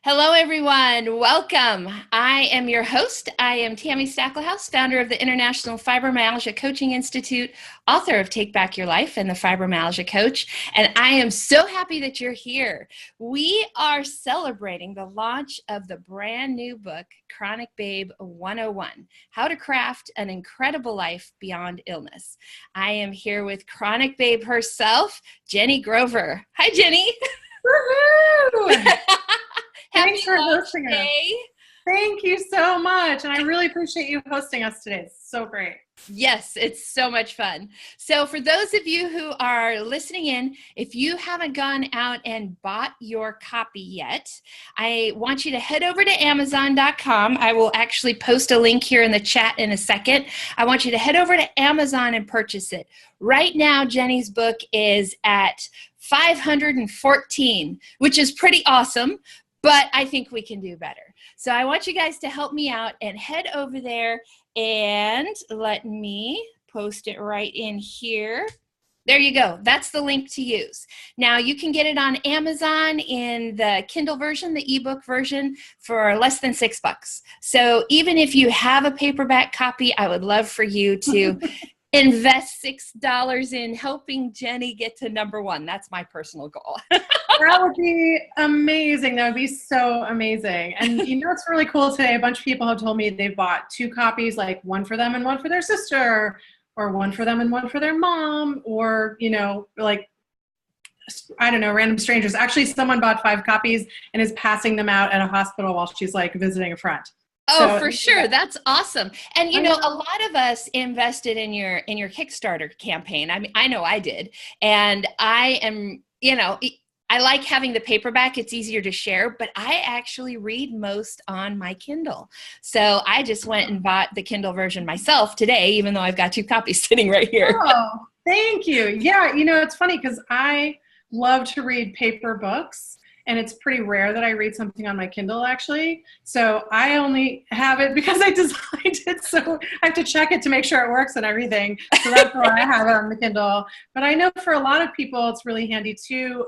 Hello, everyone. Welcome. I am your host. I am Tami Stackelhouse, founder of the International Fibromyalgia Coaching Institute, author of Take Back Your Life and the Fibromyalgia Coach. And I am so happy that you're here. We are celebrating the launch of the brand new book, ChronicBabe 101, How to Craft an Incredible Life Beyond Illness. I am here with ChronicBabe herself, Jenni Grover. Hi, Jenni. Woohoo! Happy Thanks for launch hosting us. day. Thank you so much. And I really appreciate you hosting us today. It's so great. Yes, it's so much fun. So for those of you who are listening in, if you haven't gone out and bought your copy yet, I want you to head over to Amazon.com. I will actually post a link here in the chat in a second. I want you to head over to Amazon and purchase it. Right now, Jenni's book is at 514, which is pretty awesome, but I think we can do better. So I want you guys to help me out and head over there and let me post it right in here. There you go. That's the link to use. Now you can get it on Amazon in the Kindle version, the ebook version, for less than $6. So even if you have a paperback copy, I would love for you to invest $6 in helping Jenni get to #1. That's my personal goal. That would be amazing. That would be so amazing. And you know what's really cool today? A bunch of people have told me they bought 2 copies, like one for them and one for their sister, or one for them and one for their mom, or, you know, like, I don't know, random strangers. Actually, someone bought 5 copies and is passing them out at a hospital while she's like visiting a friend. Oh, So, for sure. yeah. That's awesome. And you know, a lot of us invested in your Kickstarter campaign. I mean, I know I did. And I am, you know, I like having the paperback. It's easier to share, but I actually read most on my Kindle. So I just went and bought the Kindle version myself today, even though I've got 2 copies sitting right here. Oh, thank you. Yeah, you know, it's funny because I love to read paper books, and it's pretty rare that I read something on my Kindle, actually. So I only have it because I designed it, so I have to check it to make sure it works and everything. So that's why I have it on the Kindle. But I know for a lot of people, it's really handy too,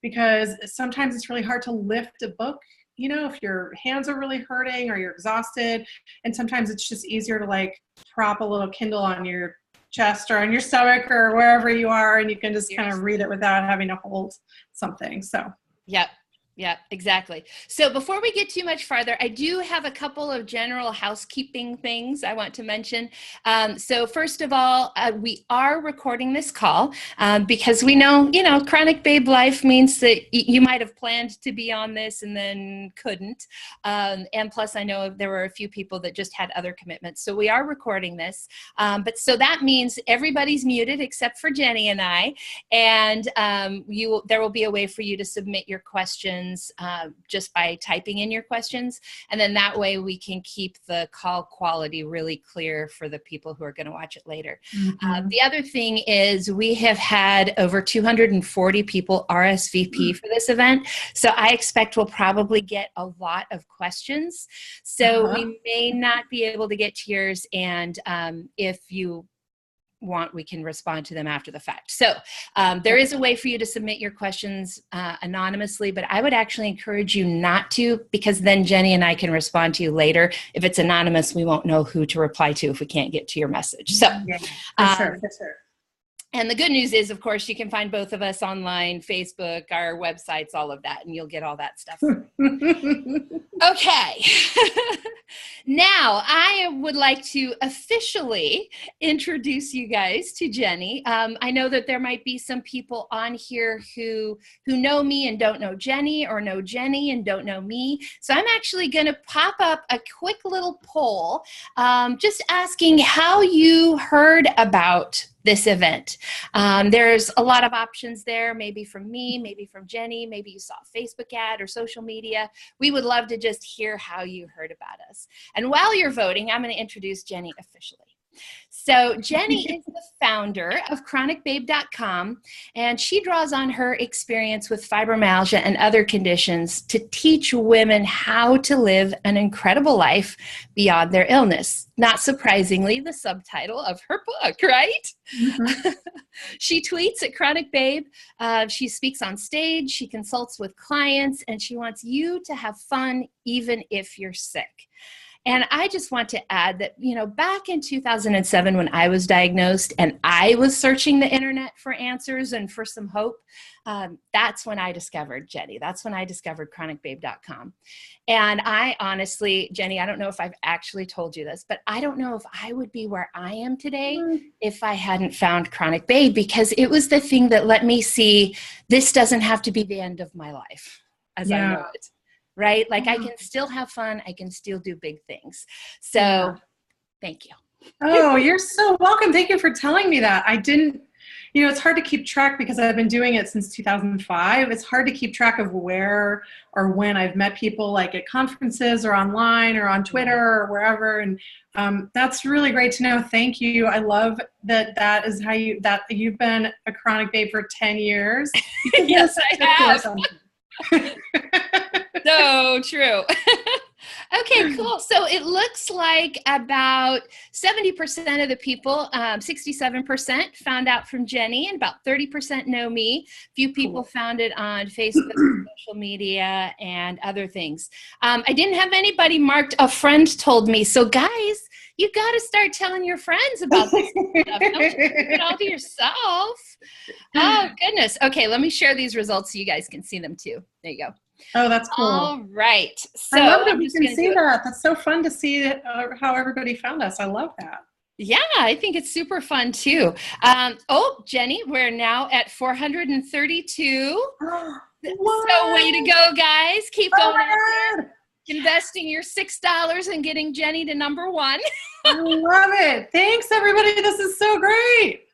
because sometimes it's really hard to lift a book, you know, if your hands are really hurting or you're exhausted. And sometimes it's just easier to like prop a little Kindle on your chest or on your stomach or wherever you are, and you can just kind of read it without having to hold something. So. Yep, exactly. So before we get too much farther, I do have a couple of general housekeeping things I want to mention. So first of all, we are recording this call because we know, you know, chronic babe life means that you might have planned to be on this and then couldn't. And plus, I know there were a few people that just had other commitments. So we are recording this. But so that means everybody's muted except for Jenni and I. And there will be a way for you to submit your questions just by typing in your questions. And then that way we can keep the call quality really clear for the people who are going to watch it later. Mm-hmm. The other thing is we have had over 240 people RSVP for this event. So I expect we'll probably get a lot of questions. So we may not be able to get to yours. And if you want, we can respond to them after the fact. So there is a way for you to submit your questions anonymously, but I would actually encourage you not to, because then Jenni and I can respond to you later. If it's anonymous, we won't know who to reply to if we can't get to your message. So Yeah, for sure. And the good news is, of course, you can find both of us online, Facebook, our websites, all of that, and you'll get all that stuff. Okay. Now, I would like to officially introduce you guys to Jenni. I know that there might be some people on here who know me and don't know Jenni, or know Jenni and don't know me. So I'm actually going to pop up a quick little poll just asking how you heard about this event. There's a lot of options there, maybe from me, maybe from Jenni, maybe you saw a Facebook ad or social media. We would love to just hear how you heard about us. And while you're voting, I'm going to introduce Jenni officially. So Jenni is the founder of ChronicBabe.com, and she draws on her experience with fibromyalgia and other conditions to teach women how to live an incredible life beyond their illness. Not surprisingly, the subtitle of her book, right? Mm-hmm. She tweets at ChronicBabe. She speaks on stage. She consults with clients, and she wants you to have fun even if you're sick. And I just want to add that, back in 2007 when I was diagnosed and I was searching the internet for answers and for some hope, that's when I discovered Jenni. That's when I discovered ChronicBabe.com. And I honestly, Jenni, I don't know if I've actually told you this, but I don't know if I would be where I am today if I hadn't found ChronicBabe, because it was the thing that let me see this doesn't have to be the end of my life as I know it. Right? Like I can still have fun. I can still do big things. So thank you. Oh, you're so welcome. Thank you for telling me that. I didn't, it's hard to keep track because I've been doing it since 2005. It's hard to keep track of where or when I've met people, like at conferences or online or on Twitter or wherever. And that's really great to know. Thank you. I love that is how you've been a Chronic Babe for 10 years. Yes, I have. So true. Okay, cool. So it looks like about 70% of the people, 67% found out from Jenni, and about 30% know me. Few people found it on Facebook, social media, and other things. I didn't have anybody marked a friend told me. So guys, you got to start telling your friends about this stuff. Don't just keep it all to yourself. Oh, goodness. Okay, let me share these results so you guys can see them too. There you go. Oh, that's cool. All right. So I love that we can see that. That's so fun to see how everybody found us. I love that. Yeah, I think it's super fun too. Jenni, we're now at 432. So way to go, guys. Keep going out there. Investing your $6 and getting Jenni to number 1. I love it. Thanks, everybody. This is so great.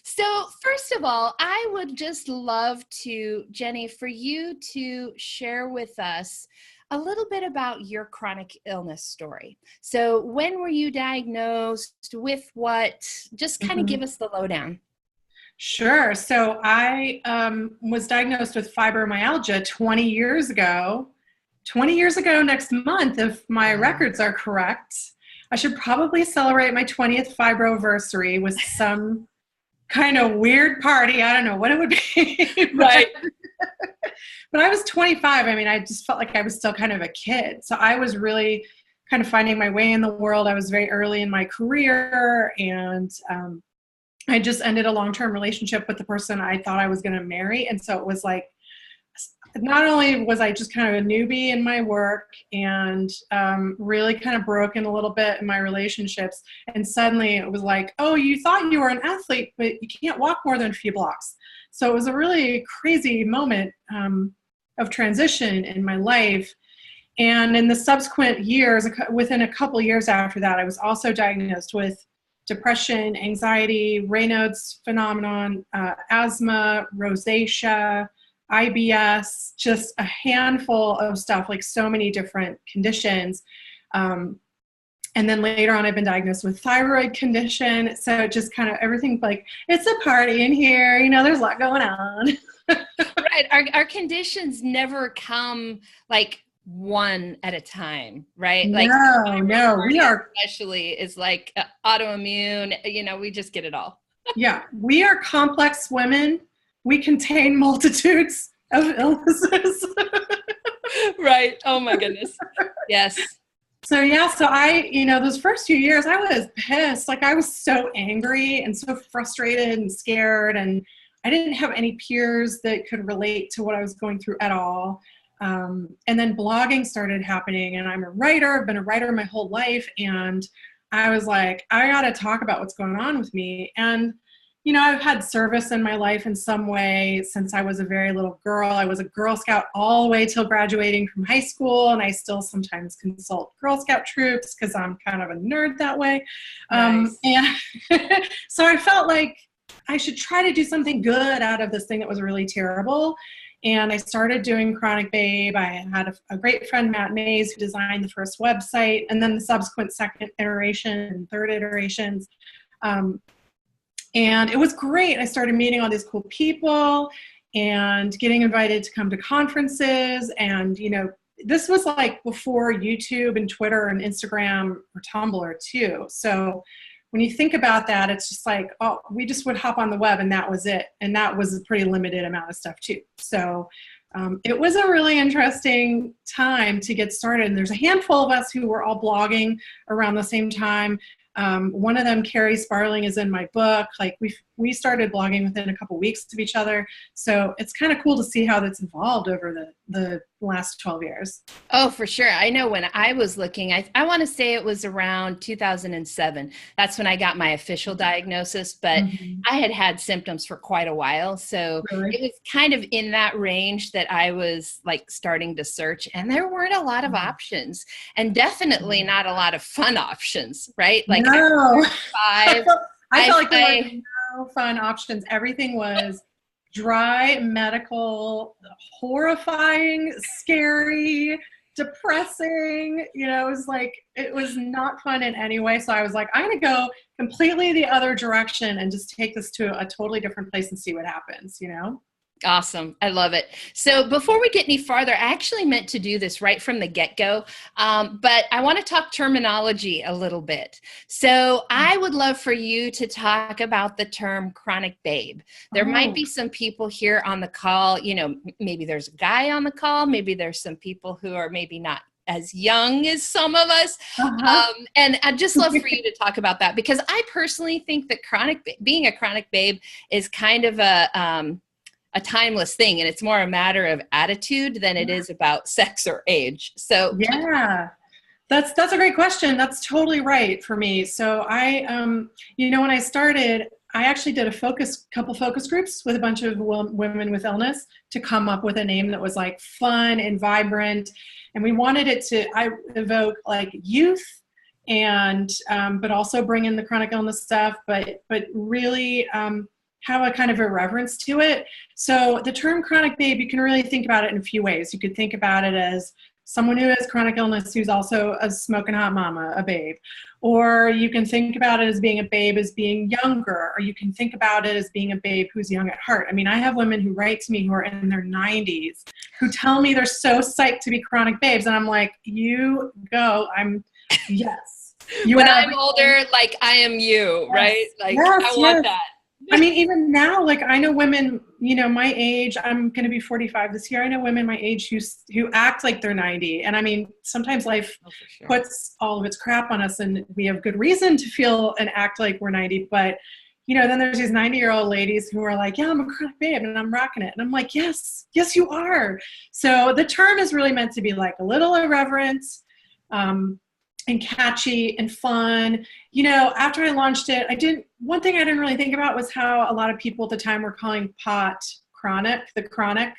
So first of all, I would just love to, Jenni, for you to share with us a little bit about your chronic illness story. So when were you diagnosed, with what? Just kind of give us the lowdown. Sure. So I was diagnosed with fibromyalgia 20 years ago. 20 years ago next month, if my records are correct. I should probably celebrate my 20th fibroversary with some kind of weird party. I don't know what it would be. Right. But I was 25. I mean, I just felt like I was still kind of a kid. So I was really kind of finding my way in the world. I was very early in my career, and I just ended a long-term relationship with the person I thought I was going to marry. And so it was like, not only was I just kind of a newbie in my work and really kind of broken a little bit in my relationships, and suddenly it was like, oh, you thought you were an athlete, but you can't walk more than a few blocks. So it was a really crazy moment of transition in my life. And in the subsequent years, within a couple years after that, I was also diagnosed with depression, anxiety, Raynaud's phenomenon, asthma, rosacea, IBS, just a handful of stuff, like so many different conditions. And then later on, I've been diagnosed with thyroid condition. So just kind of everything, like, it's a party in here, there's a lot going on. Right. Our conditions never come like one at a time, right? Like no, we are, especially is like autoimmune, we just get it all. Yeah. We are complex women. We contain multitudes of illnesses. Right. Oh my goodness. Yes. So I, those first few years I was pissed. Like I was so angry and so frustrated and scared, and I didn't have any peers that could relate to what I was going through at all. And then blogging started happening, and I'm a writer. I've been a writer my whole life. And I was like, I got to talk about what's going on with me. And I've had service in my life in some way since I was a very little girl. I was a Girl Scout all the way till graduating from high school, and I still sometimes consult Girl Scout troops because I'm kind of a nerd that way. Nice. And so I felt like I should try to do something good out of this thing that was really terrible. And I started doing ChronicBabe. I had a great friend, Matt Mays, who designed the first website, and then the subsequent second iteration and third iterations. And it was great. I started meeting all these cool people and getting invited to come to conferences. And, you know, this was like before YouTube and Twitter and Instagram or Tumblr too. So when you think about that, it's just like, oh, we just would hop on the web and that was it. And that was a pretty limited amount of stuff too. So it was a really interesting time to get started. And there's a handful of us who were all blogging around the same time. One of them, Carrie Sparling, is in my book. Like we started blogging within a couple weeks of each other. So it's kind of cool to see how that's evolved over the last 12 years. Oh, for sure. I know when I was looking, I want to say it was around 2007. That's when I got my official diagnosis, but I had had symptoms for quite a while. So it was kind of in that range that I was like starting to search, and there weren't a lot of options, and definitely not a lot of fun options, right? Like no. I felt like there were no fun options. Everything was dry, medical, horrifying, scary, depressing. You know, it was like, it was not fun in any way. So I was like, I'm going to go completely the other direction and just take this to a totally different place and see what happens, you know? Awesome. I love it. So before we get any farther, I actually meant to do this right from the get-go, but I want to talk terminology a little bit. So I would love for you to talk about the term chronic babe. There might be some people here on the call, you know, maybe there's a guy on the call, maybe there's some people who are maybe not as young as some of us. And I'd just love for you to talk about that, because I personally think that being a chronic babe is kind of a timeless thing, and it's more a matter of attitude than it is about sex or age. So yeah, that's a great question. That's totally right for me. So I, you know, when I started, I actually did a couple focus groups with a bunch of women with illness to come up with a name that was like fun and vibrant. And we wanted it to evoke like youth and, but also bring in the chronic illness stuff, but really, have a kind of irreverence to it. So the term chronic babe, you can really think about it in a few ways. You could think about it as someone who has chronic illness who's also a smoking hot mama, a babe. Or you can think about it as being a babe as being younger, or you can think about it as being a babe who's young at heart. I mean, I have women who write to me who are in their 90s who tell me they're so psyched to be chronic babes. And I'm like, you go, yes. When I'm older, like I am you, right? Like I want that. I mean, even now, like I know women, you know, my age, I'm going to be 45 this year. I know women my age who act like they're 90. And I mean, sometimes life puts all of its crap on us and we have good reason to feel and act like we're 90. But, you know, then there's these 90-year-old ladies who are like, yeah, I'm a chronic babe and I'm rocking it. And I'm like, yes, you are. So the term is really meant to be like a little irreverent, and catchy and fun. You know, after I launched it, one thing I didn't really think about was how a lot of people at the time were calling pot the chronic.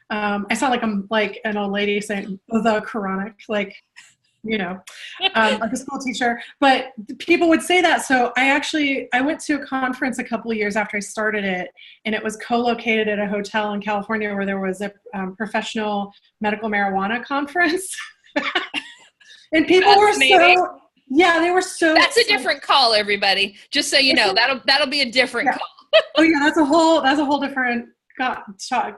I sound like I'm like an old lady saying the chronic, like, you know, like a school teacher, but people would say that. So I went to a conference a couple of years after I started it, and it was co-located at a hotel in California where there was a professional medical marijuana conference. And people were so, yeah, they were so. That's a different call, everybody. Just so you know, that'll be a different call. Oh yeah, that's a whole different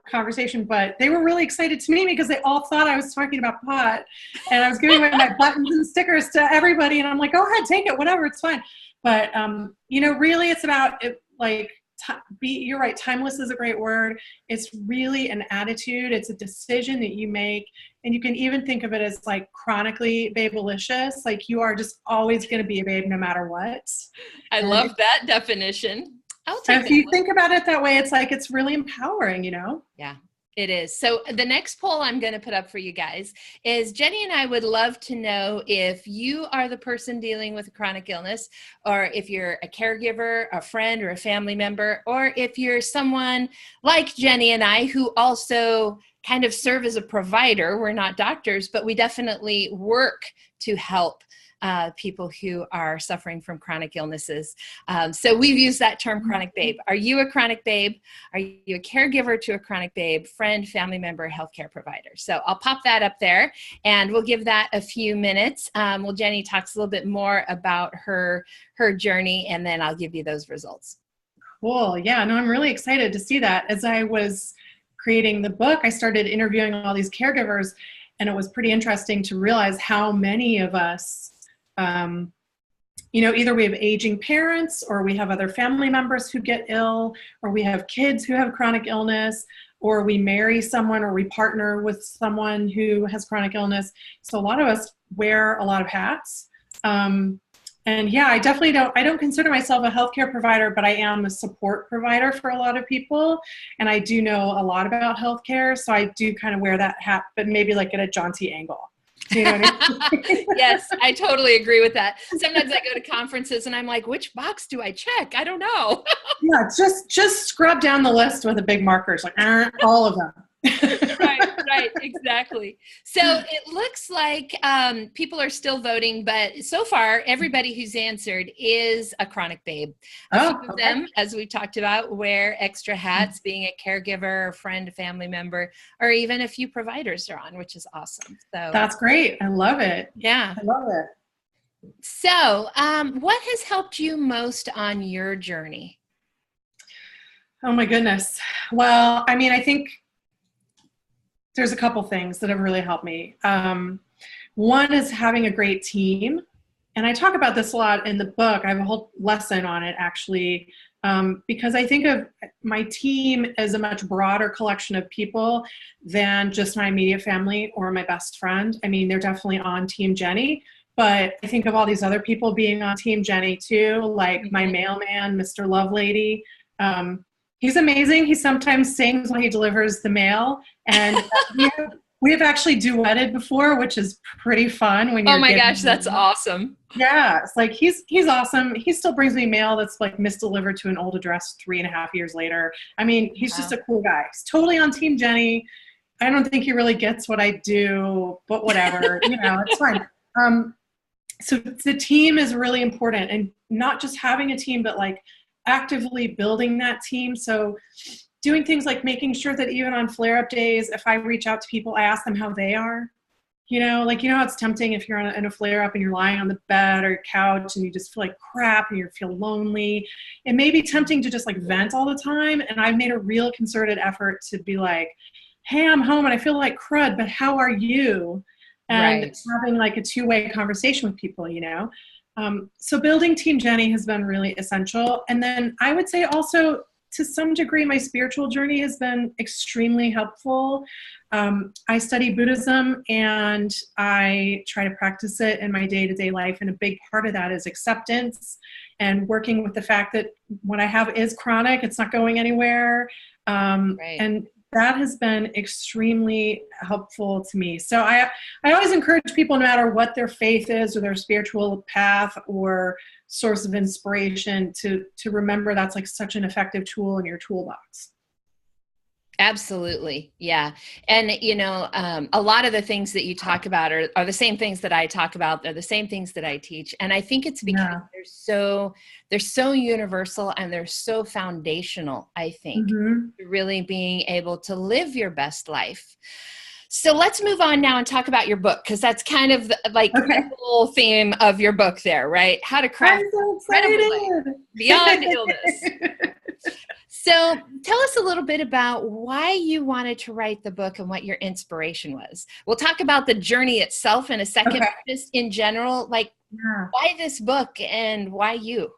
conversation. But they were really excited to meet me because they all thought I was talking about pot, and I was giving away my buttons and stickers to everybody. And I'm like, go ahead, take it, whatever, it's fine. But you know, really, it's about it, like. You're right. Timeless is a great word. It's really an attitude. It's a decision that you make. And you can even think of it as like chronically babelicious. Like you are just always going to be a babe no matter what. I love that definition. I'll take that. If you think about it that way, it's like, it's really empowering, you know? Yeah. It is. So the next poll I'm going to put up for you guys is Jenni and I would love to know if you are the person dealing with a chronic illness, or if you're a caregiver, a friend, or a family member, or if you're someone like Jenni and I who also kind of serve as a provider. We're not doctors, but we definitely work to help people who are suffering from chronic illnesses. So we've used that term chronic babe. Are you a chronic babe? Are you a caregiver to a chronic babe, friend, family member, healthcare provider? So I'll pop that up there and we'll give that a few minutes. Well, Jenni talks a little bit more about her journey, and then I'll give you those results. Cool. Yeah, no, I'm really excited to see that. As I was creating the book, I started interviewing all these caregivers, and it was pretty interesting to realize how many of us, either we have aging parents, or we have other family members who get ill, or we have kids who have chronic illness, or we marry someone, or we partner with someone who has chronic illness. So a lot of us wear a lot of hats. And yeah, I don't consider myself a healthcare provider, but I am a support provider for a lot of people. And I do know a lot about healthcare. So I do kind of wear that hat, but maybe like at a jaunty angle. Do you know what I mean? Yes, I totally agree with that. Sometimes I go to conferences and I'm like, which box do I check? I don't know. Yeah, just scrub down the list with a big marker. It's like, all of them. Right, exactly. So it looks like people are still voting, but so far, everybody who's answered is a chronic babe. A few of them, as we talked about, wear extra hats, being a caregiver, a friend, a family member, or even a few providers are on, which is awesome. So that's great. I love it. Yeah. I love it. So what has helped you most on your journey? Oh my goodness. Well, I mean, I think there's a couple things that have really helped me. One is having a great team. And I talk about this a lot in the book. I have a whole lesson on it, actually, because I think of my team as a much broader collection of people than just my immediate family or my best friend. I mean, they're definitely on Team Jenni, but I think of all these other people being on Team Jenni too, like my mailman, Mr. Lovelady. He's amazing. He sometimes sings while he delivers the mail. And we have actually duetted before, which is pretty fun. When you're oh my gosh, that's awesome. Yeah, it's like he's awesome. He still brings me mail that's like misdelivered to an old address 3.5 years later. I mean, he's just a cool guy. He's totally on Team Jenni. I don't think he really gets what I do, but whatever. It's fine. So the team is really important, and not just having a team, but like actively building that team. So doing things like making sure that even on flare-up days, if I reach out to people, I ask them how they are. How it's tempting if you're in a flare-up and you're lying on the bed or couch and you just feel like crap and you feel lonely. It may be tempting to just like vent all the time. And I've made a real concerted effort to be like, hey, I'm home and I feel like crud, but how are you? And having like a two-way conversation with people, So building Team Jenni has been really essential. And then I would say also, to some degree, my spiritual journey has been extremely helpful. I study Buddhism and I try to practice it in my day-to-day life. And a big part of that is acceptance and working with the fact that what I have is chronic. It's not going anywhere. And that has been extremely helpful to me. So I always encourage people, no matter what their faith is or their spiritual path or source of inspiration, to remember that's like such an effective tool in your toolbox. Absolutely. Yeah. And, a lot of the things that you talk about are the same things that I talk about. They're the same things that I teach. And I think it's because they're so universal and they're so foundational, I think, really being able to live your best life. So let's move on now and talk about your book, because that's kind of the whole theme of your book there, right? How to craft incredible life beyond illness. So tell us a little bit about why you wanted to write the book and what your inspiration was. We'll talk about the journey itself in a second, but just in general, why this book and why you?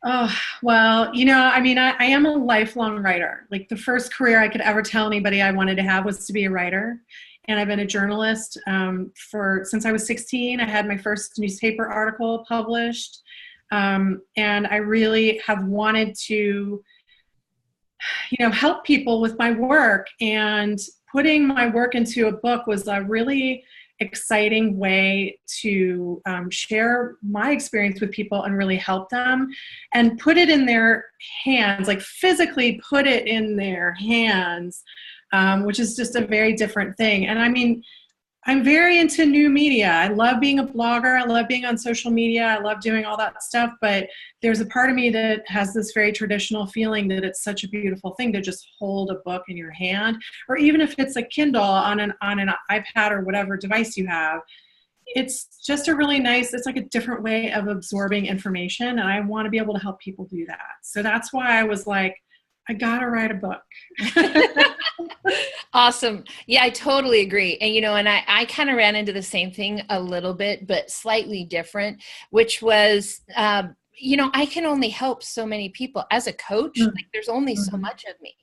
Oh, well, I am a lifelong writer. Like the first career I could ever tell anybody I wanted to have was to be a writer. And I've been a journalist since I was 16. I had my first newspaper article published. And I really have wanted to help people with my work, and putting my work into a book was a really exciting way to share my experience with people and really help them and put it in their hands, like physically put it in their hands, which is just a very different thing. And I mean, I'm very into new media. I love being a blogger. I love being on social media. I love doing all that stuff. But there's a part of me that has this very traditional feeling that it's such a beautiful thing to just hold a book in your hand, or even if it's a Kindle on an iPad or whatever device you have. It's just a really nice, it's like a different way of absorbing information. And I want to be able to help people do that. So that's why I was like, I got to write a book. Awesome. Yeah, I totally agree. And, and I kind of ran into the same thing a little bit, but slightly different, which was, I can only help so many people as a coach. Like there's only so much of me,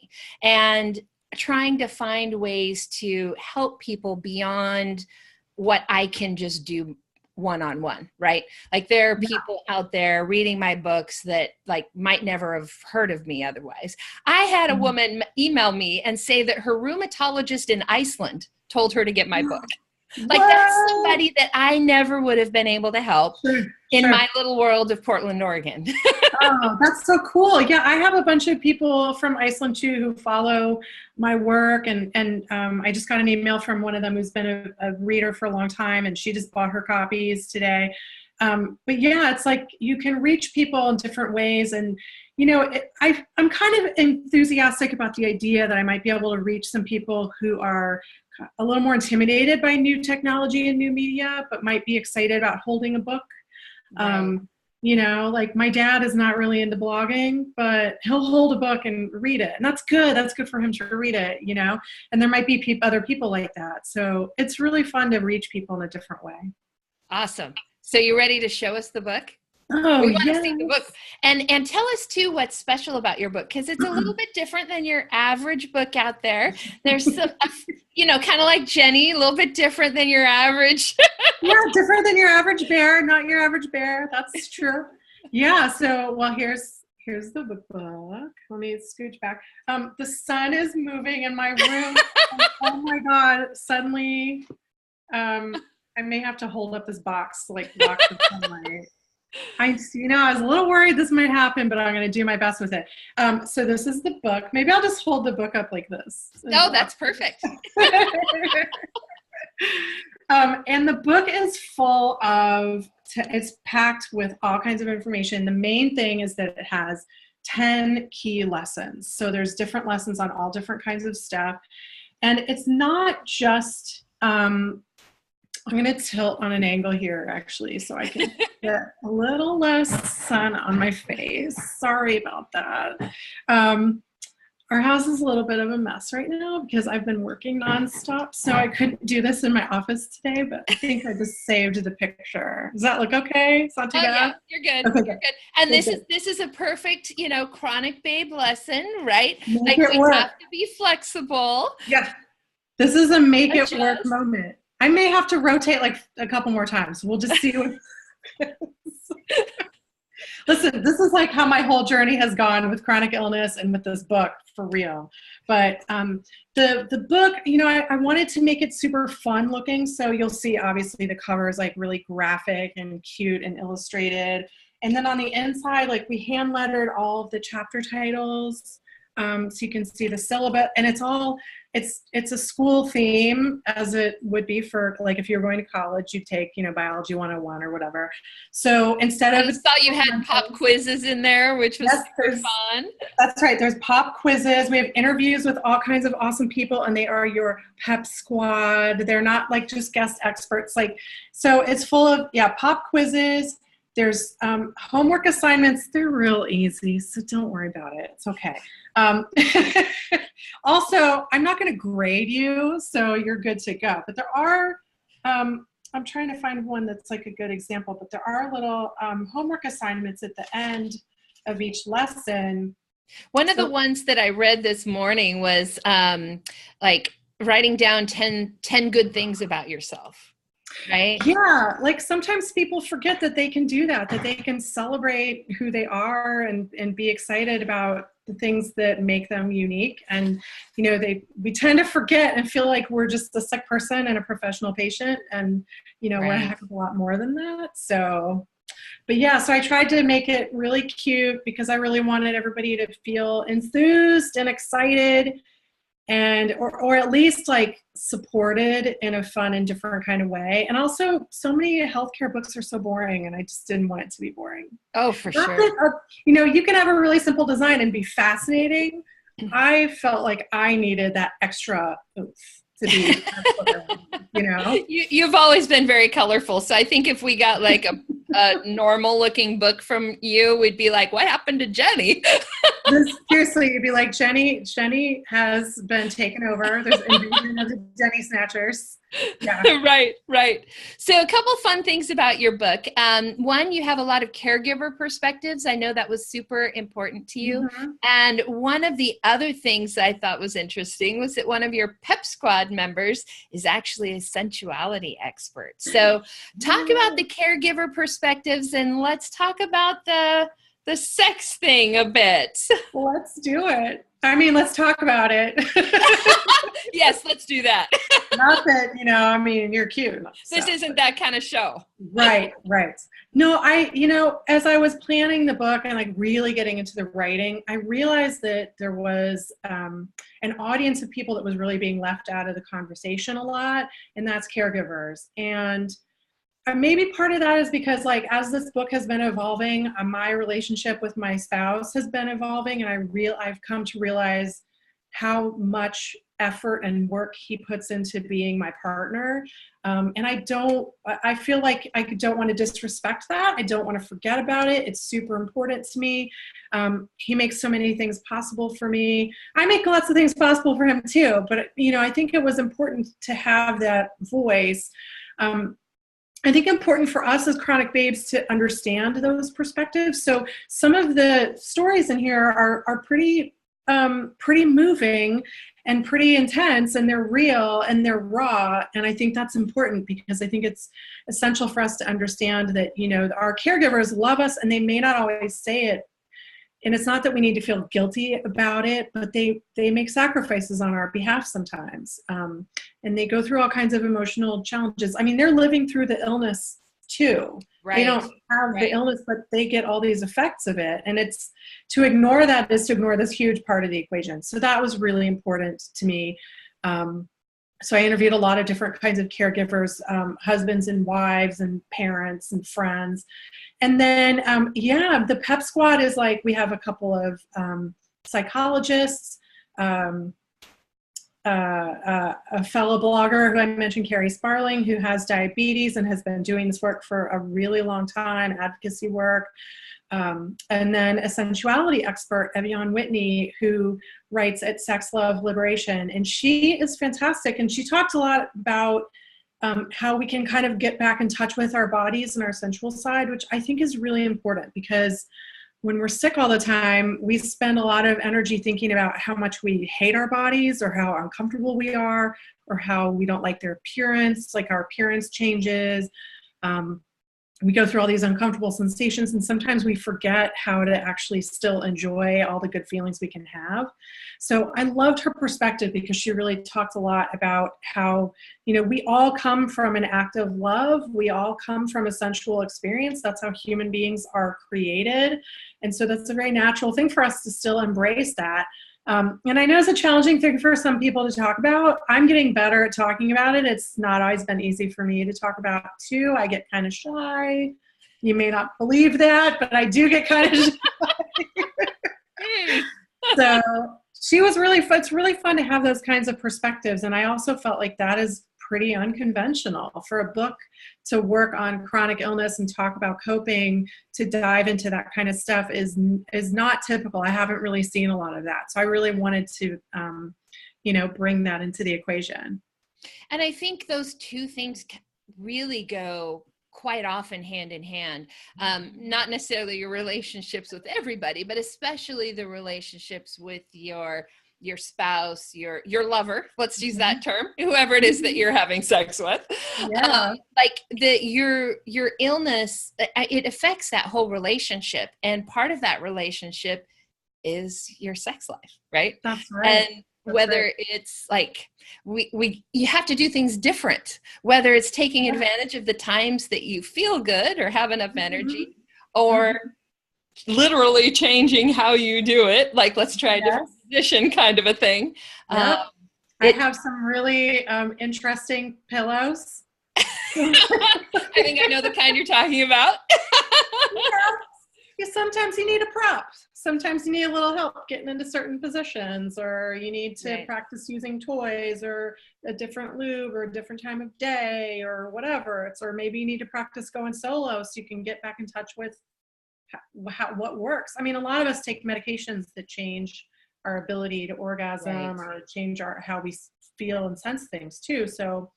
and trying to find ways to help people beyond what I can just do one-on-one, right? Like there are people out there reading my books that like might never have heard of me otherwise. I had a woman email me and say that her rheumatologist in Iceland told her to get my book. Like that's somebody that I never would have been able to help in my little world of Portland, Oregon. Oh, that's so cool. Yeah, I have a bunch of people from Iceland too who follow my work, and I just got an email from one of them who's been a reader for a long time, and she just bought her copies today. But yeah, it's like you can reach people in different ways, and I'm kind of enthusiastic about the idea that I might be able to reach some people who are a little more intimidated by new technology and new media, but might be excited about holding a book. Right. Like my dad is not really into blogging, but he'll hold a book and read it. And that's good. That's good for him to read it, and there might be other people like that. So it's really fun to reach people in a different way. Awesome. So you ready to show us the book? Oh, we want to see the book. And tell us too what's special about your book, because it's a little bit different than your average book out there. There's some, kind of like Jenni, a little bit different than your average. Yeah, different than your average bear, not your average bear. That's true. Yeah. So, well, here's the book. Let me scooch back. The sun is moving in my room. Oh my God! Suddenly, I may have to hold up this box to like block the sunlight. I was a little worried this might happen, but I'm going to do my best with it. So this is the book. Maybe I'll just hold the book up like this. No, that's perfect. And the book is full of, it's packed with all kinds of information. The main thing is that it has 10 key lessons. So there's different lessons on all different kinds of stuff. And it's not just, I'm going to tilt on an angle here, actually, so I can get a little less sun on my face. Sorry about that. Our house is a little bit of a mess right now because I've been working nonstop, so I couldn't do this in my office today, but I think I just saved the picture. Does that look okay? It's not too bad? Yeah, you're good. Okay, you're good. And this is a perfect, ChronicBabe lesson, right? Make it work. Have to be flexible. Yeah. This is a make it work moment. I may have to rotate like a couple more times. We'll just see what Listen, this is like how my whole journey has gone with chronic illness and with this book, for real. But the book, I wanted to make it super fun looking. So you'll see, obviously, the cover is like really graphic and cute and illustrated. And then on the inside, like we hand lettered all of the chapter titles. So you can see the syllabus, and it's a school theme, as it would be for like if you're going to college, you take biology 101 or whatever. So instead of, I saw you had pop quizzes in there, which was super fun. That's right. There's pop quizzes. We have interviews with all kinds of awesome people, and they are your pep squad. They're not like just guest experts. So it's full of pop quizzes. There's homework assignments. They're real easy, so don't worry about it. It's okay. Also, I'm not going to grade you, so you're good to go. But there are, I'm trying to find one that's like a good example, but there are little homework assignments at the end of each lesson. One of the ones that I read this morning was like writing down 10 good things about yourself. Right? Yeah, like sometimes people forget that they can do that they can celebrate who they are and be excited about the things that make them unique. And, we tend to forget and feel like we're just a sick person and a professional patient. And, we're a heck of a lot more than that. So, but yeah, so I tried to make it really cute because I really wanted everybody to feel enthused and excited. and or at least like supported in a fun and different kind of way. And also, so many healthcare books are so boring, and I just didn't want it to be boring. Oh, for Not sure. that, you know, you can have a really simple design and be fascinating. I felt like I needed that extra oomph to be, you know. You've always been very colorful, so I think if we got like a normal looking book from you, we'd be like, what happened to Jenni? Seriously, you'd be like, Jenni has been taken over. There's invasion of the Jenni snatchers. Yeah. Right. So a couple fun things about your book. One, you have a lot of caregiver perspectives. I know that was super important to you. Mm-hmm. And one of the other things I thought was interesting was that one of your Pep Squad members is actually a sensuality expert. So talk about the caregiver perspectives, and let's talk about the sex thing a bit. Let's do it. I mean, let's talk about it. Yes, let's do that. Not that, you know, I mean, you're cute. This isn't that kind of show. Right. No, as I was planning the book and like really getting into the writing, I realized that there was an audience of people that was really being left out of the conversation a lot, and that's caregivers. And maybe part of that is because, like, as this book has been evolving, my relationship with my spouse has been evolving, and I've come to realize how much effort and work he puts into being my partner. And I feel like I don't want to disrespect that. I don't want to forget about it. It's super important to me. He makes so many things possible for me. I make lots of things possible for him too, but you know, I think it was important to have that voice. I think important for us as chronic babes to understand those perspectives. So some of the stories in here are pretty moving and pretty intense, and they're real and they're raw. And I think that's important because I think it's essential for us to understand that, you know, our caregivers love us and they may not always say it. And it's not that we need to feel guilty about it, but they make sacrifices on our behalf sometimes. And they go through all kinds of emotional challenges. I mean, they're living through the illness too. Right. They don't have the illness, but they get all these effects of it. And it's to ignore that is to ignore this huge part of the equation. So that was really important to me. So I interviewed a lot of different kinds of caregivers, husbands and wives and parents and friends. And then, the Pep Squad is like, we have a couple of psychologists, a fellow blogger who I mentioned, Carrie Sparling, who has diabetes and has been doing this work for a really long time, advocacy work. And then a sensuality expert, Evian Whitney, who writes at Sex, Love, Liberation. And she is fantastic. And she talked a lot about how we can kind of get back in touch with our bodies and our sensual side, which I think is really important because when we're sick all the time, we spend a lot of energy thinking about how much we hate our bodies or how uncomfortable we are or how we don't like their appearance, like our appearance changes. We go through all these uncomfortable sensations, and sometimes we forget how to actually still enjoy all the good feelings we can have. So I loved her perspective because she really talked a lot about how, you know, we all come from an act of love. We all come from a sensual experience. That's how human beings are created. And so that's a very natural thing for us to still embrace that. And I know it's a challenging thing for some people to talk about. I'm getting better at talking about it. It's not always been easy for me to talk about too. I get kind of shy. You may not believe that, but I do get kind of shy. So it's really fun to have those kinds of perspectives. And I also felt like that is pretty unconventional for a book to work on chronic illness and talk about coping, to dive into that kind of stuff is not typical. I haven't really seen a lot of that. So I really wanted to, bring that into the equation. And I think those two things really go quite often hand in hand. Not necessarily your relationships with everybody, but especially the relationships with your spouse, your lover, let's use that term, whoever it is that you're having sex with. Yeah. Your illness, it affects that whole relationship. And part of that relationship is your sex life, right? That's right. And whether it's like, you have to do things different, whether it's taking advantage of the times that you feel good or have enough energy, or literally changing how you do it. Like, let's try a different position kind of a thing. I have some really interesting pillows. I think I know the kind you're talking about. Yeah, sometimes you need a prop. Sometimes you need a little help getting into certain positions, or you need to practice using toys, or a different lube, or a different time of day, or whatever. Or maybe you need to practice going solo so you can get back in touch with what works. I mean, a lot of us take medications that change our ability to orgasm or change how we feel and sense things too. So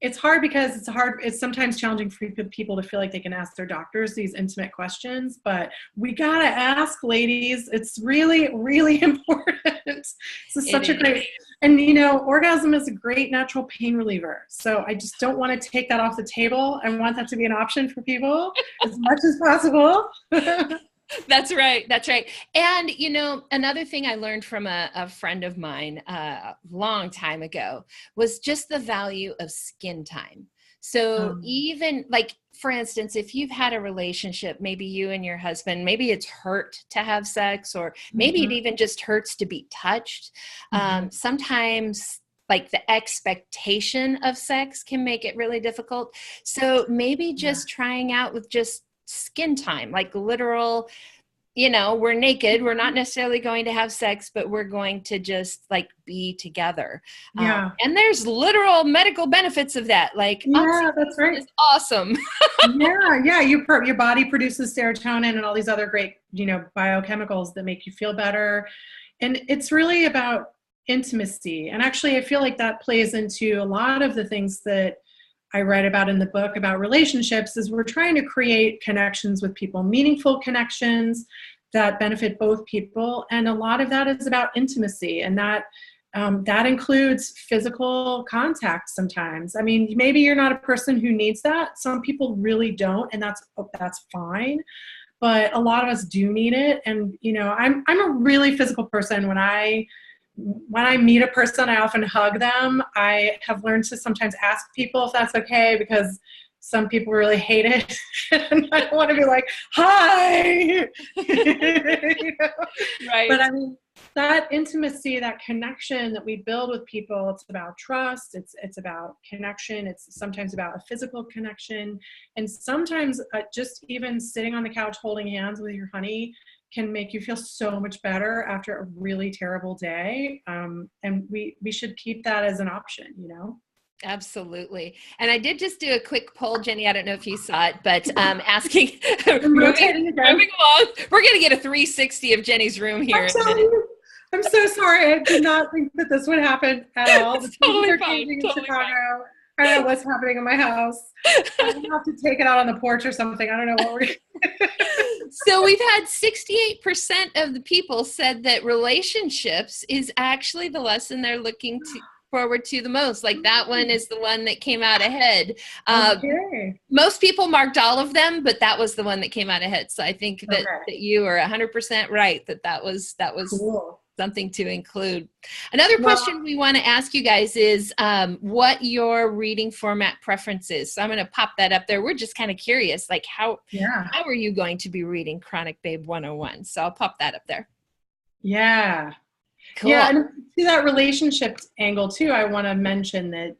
it's hard because it's sometimes challenging for people to feel like they can ask their doctors these intimate questions, but we gotta ask, ladies. It's really, really important. This is such a great, and orgasm is a great natural pain reliever. So I just don't want to take that off the table. I want that to be an option for people as much as possible. That's right. That's right. And, another thing I learned from a friend of mine a long time ago was just the value of skin time. So even like, for instance, if you've had a relationship, maybe you and your husband, maybe it's hurt to have sex, or maybe it even just hurts to be touched. Sometimes like the expectation of sex can make it really difficult. So maybe just trying out with just skin time, like literal, we're naked. We're not necessarily going to have sex, but we're going to just like be together. And there's literal medical benefits of that. Like, that's right. Is awesome. Your body produces serotonin and all these other great, biochemicals that make you feel better. And it's really about intimacy. And actually, I feel like that plays into a lot of the things that I write about in the book about relationships. Is we're trying to create connections with people, meaningful connections that benefit both people. And a lot of that is about intimacy, and that includes physical contact sometimes. I mean, maybe you're not a person who needs that. Some people really don't, and that's fine. But a lot of us do need it. And, I'm a really physical person. When I meet a person, I often hug them. I have learned to sometimes ask people if that's okay, because some people really hate it. And I don't want to be like, hi. Right. But I mean, that intimacy, that connection that we build with people, it's about trust. It's about connection. It's sometimes about a physical connection. And sometimes just even sitting on the couch holding hands with your honey can make you feel so much better after a really terrible day. And we should keep that as an option, Absolutely. And I did just do a quick poll, Jenni. I don't know if you saw it, but asking, moving along. We're going to get a 360 of Jenni's room here. I'm so sorry. I did not think that this would happen at all. It's totally fine. In Chicago. I don't know what's happening in my house. I'm going to have to take it out on the porch or something. I don't know what we're So we've had 68% of the people said that relationships is actually the lesson they're looking forward to the most. Like that one is the one that came out ahead. Most people marked all of them, but that was the one that came out ahead. So I think that you are 100% right, that was cool. Something to include. Another question we want to ask you guys is what your reading format preference is. So I'm going to pop that up there. We're just kind of curious, like how are you going to be reading ChronicBabe 101? So I'll pop that up there. Yeah. Cool. Yeah, and to that relationship angle too, I want to mention that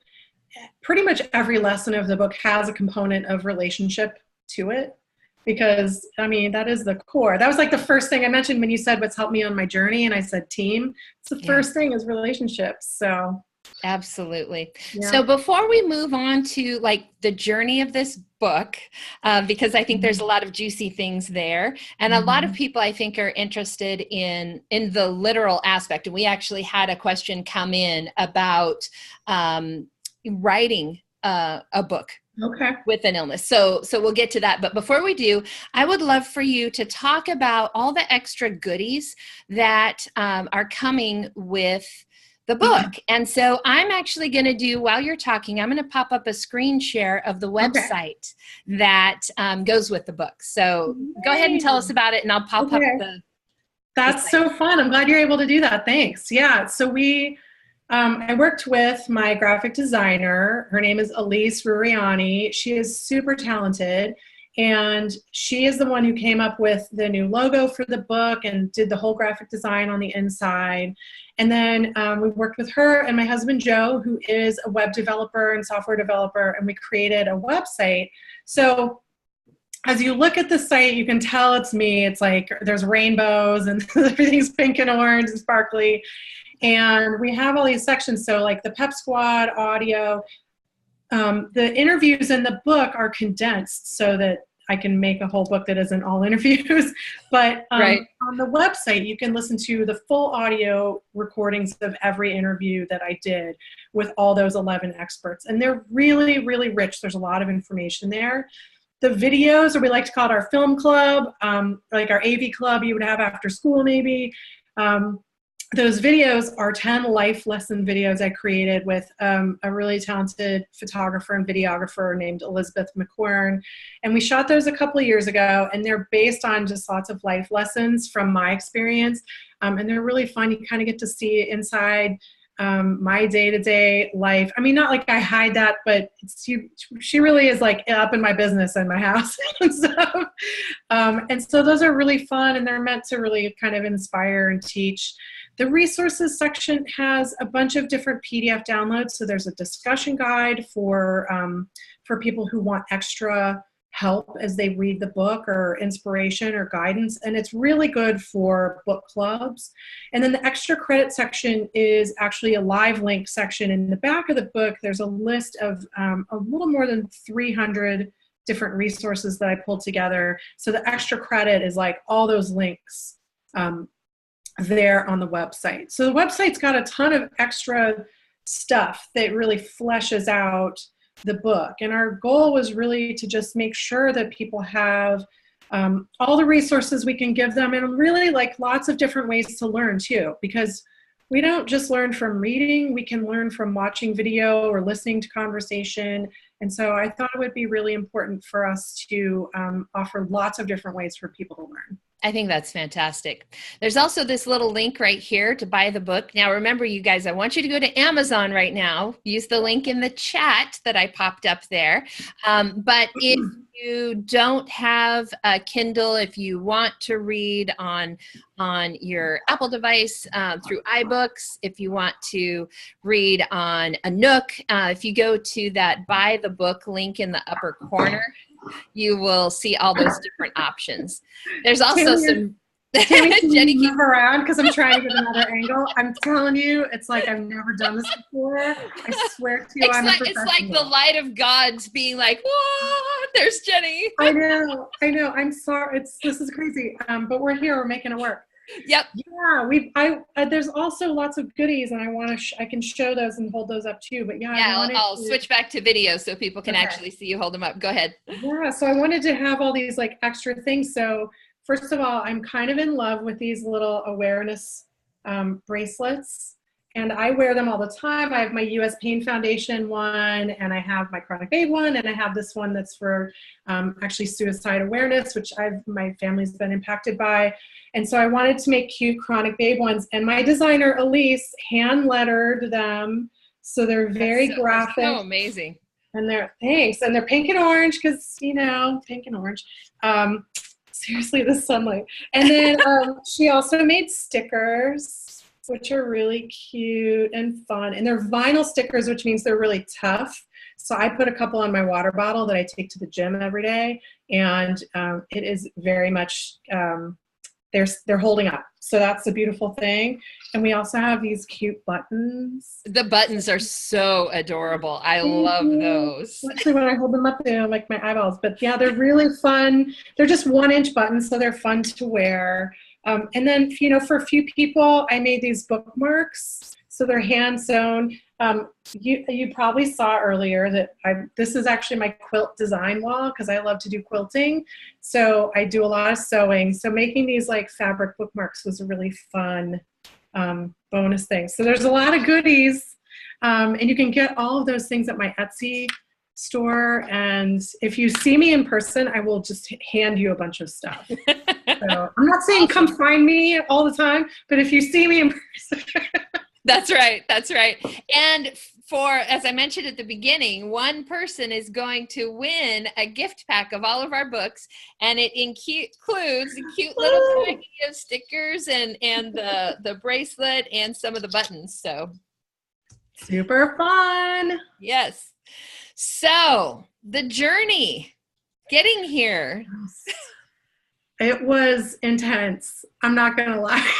pretty much every lesson of the book has a component of relationship to it. Because, I mean, that is the core. That was like the first thing I mentioned when you said what's helped me on my journey, and I said team. It's the first thing is relationships. So absolutely. Yeah. So before we move on to like the journey of this book, because I think there's a lot of juicy things there, and a lot of people I think are interested in the literal aspect. And we actually had a question come in about writing a book. With an illness. So we'll get to that. But before we do, I would love for you to talk about all the extra goodies that are coming with the book. And so I'm actually going to do, while you're talking, I'm going to pop up a screen share of the website that goes with the book. So go ahead and tell us about it, and I'll pop up the That's so fun. I'm glad you're able to do that. Thanks. Yeah. So I worked with my graphic designer. Her name is Elise Ruriani. She is super talented. And she is the one who came up with the new logo for the book and did the whole graphic design on the inside. And then we worked with her and my husband, Joe, who is a web developer and software developer, and we created a website. So as you look at the site, you can tell it's me. It's like there's rainbows and everything's pink and orange and sparkly. And we have all these sections. So like the Pep Squad audio, the interviews in the book are condensed so that I can make a whole book that isn't all interviews. But Right. on the website, you can listen to the full audio recordings of every interview that I did with all those 11 experts. And they're really, really rich. There's a lot of information there. The videos, or we like to call it our film club, like our AV club you would have after school maybe. Those videos are 10 life lesson videos I created with a really talented photographer and videographer named Elizabeth McQuern. And we shot those a couple of years ago, and they're based on just lots of life lessons from my experience. And they're really fun. You kind of get to see inside my day-to-day life. I mean, not like I hide that, but she really is like up in my business and my house and stuff. And so those are really fun, and they're meant to really kind of inspire and teach. The resources section has a bunch of different PDF downloads. So there's a discussion guide for people who want extra help as they read the book, or inspiration or guidance. And it's really good for book clubs. And then the extra credit section is actually a live link section. In the back of the book, there's a list of a little more than 300 different resources that I pulled together. So the extra credit is like all those links there on the website. So the website's got a ton of extra stuff that really fleshes out the book. And our goal was really to just make sure that people have all the resources we can give them, and really like lots of different ways to learn too, because we don't just learn from reading, we can learn from watching video or listening to conversation. And so I thought it would be really important for us to offer lots of different ways for people to learn. I think that's fantastic. There's also this little link right here to buy the book. Now, remember, you guys, I want you to go to Amazon right now. Use the link in the chat that I popped up there. But if you don't have a Kindle, if you want to read on your Apple device through iBooks, if you want to read on a Nook, if you go to that buy the book link in the upper corner, you will see all those different options. There's also some Jenni, move around because I'm trying to get another angle. I'm telling you, it's like I've never done this before. I swear to you, it's like the light of God's being like, whoa, there's Jenni. I know. I'm sorry. This is crazy. But we're here. We're making it work. Yep. Yeah. There's also lots of goodies, and I can show those and hold those up too. But I'll switch back to video so people can actually see you hold them up. Go ahead. Yeah. So I wanted to have all these like extra things. So first of all, I'm kind of in love with these little awareness bracelets, and I wear them all the time. I have my US Pain Foundation one, and I have my ChronicBabe one, and I have this one that's for actually suicide awareness, which my family's been impacted by. And so I wanted to make cute ChronicBabe ones, and my designer Elise hand lettered them, so they're very graphic. So amazing. And they're pink and orange because pink and orange. Seriously, the sunlight. And then she also made stickers, which are really cute and fun. And they're vinyl stickers, which means they're really tough. So I put a couple on my water bottle that I take to the gym every day. And it is very much, they're holding up. So that's a beautiful thing. And we also have these cute buttons. The buttons are so adorable. I love those. Actually, when I hold them up, they like my eyeballs. But yeah, they're really fun. They're just 1-inch buttons, so they're fun to wear. And then, for a few people, I made these bookmarks. So they're hand sewn. You probably saw earlier that this is actually my quilt design wall because I love to do quilting. So I do a lot of sewing. So making these like fabric bookmarks was a really fun bonus thing. So there's a lot of goodies. And you can get all of those things at my Etsy store. And if you see me in person, I will just hand you a bunch of stuff. So I'm not saying come find me all the time, but if you see me in person. That's right. And as I mentioned at the beginning, one person is going to win a gift pack of all of our books, and it includes a cute little baggie of stickers and the bracelet and some of the buttons. So super fun. Yes. So the journey getting here. It was intense. I'm not going to lie.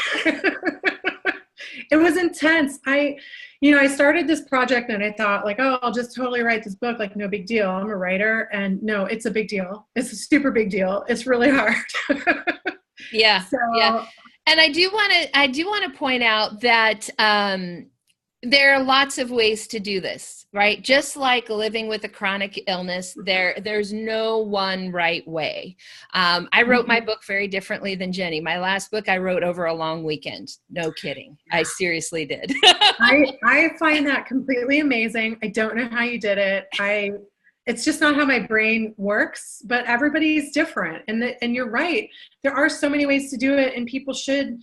It was intense. I started this project and I thought like, oh, I'll just totally write this book. Like, no big deal. I'm a writer. And no, it's a big deal. It's a super big deal. It's really hard. Yeah. Yeah. And I do want to point out that, there are lots of ways to do this, right? Just like living with a chronic illness, there's no one right way. I wrote my book very differently than Jenni. My last book I wrote over a long weekend. No kidding. I seriously did. I find that completely amazing. I don't know how you did it. It's just not how my brain works, but everybody's different. And you're right. There are so many ways to do it, and people should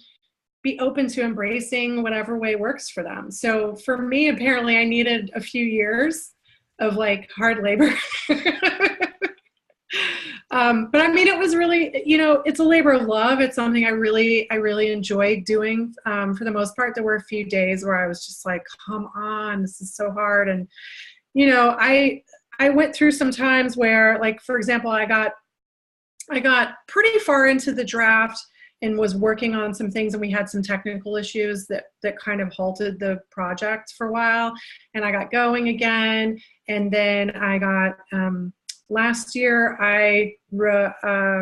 be open to embracing whatever way works for them. So for me, apparently I needed a few years of like hard labor. But I mean, it was really, it's a labor of love. It's something I really enjoyed doing. For the most part, there were a few days where I was just like, come on, this is so hard. And, I went through some times where, like, for example, I got pretty far into the draft and was working on some things, and we had some technical issues that kind of halted the project for a while, and I got going again. And then I got, last year, the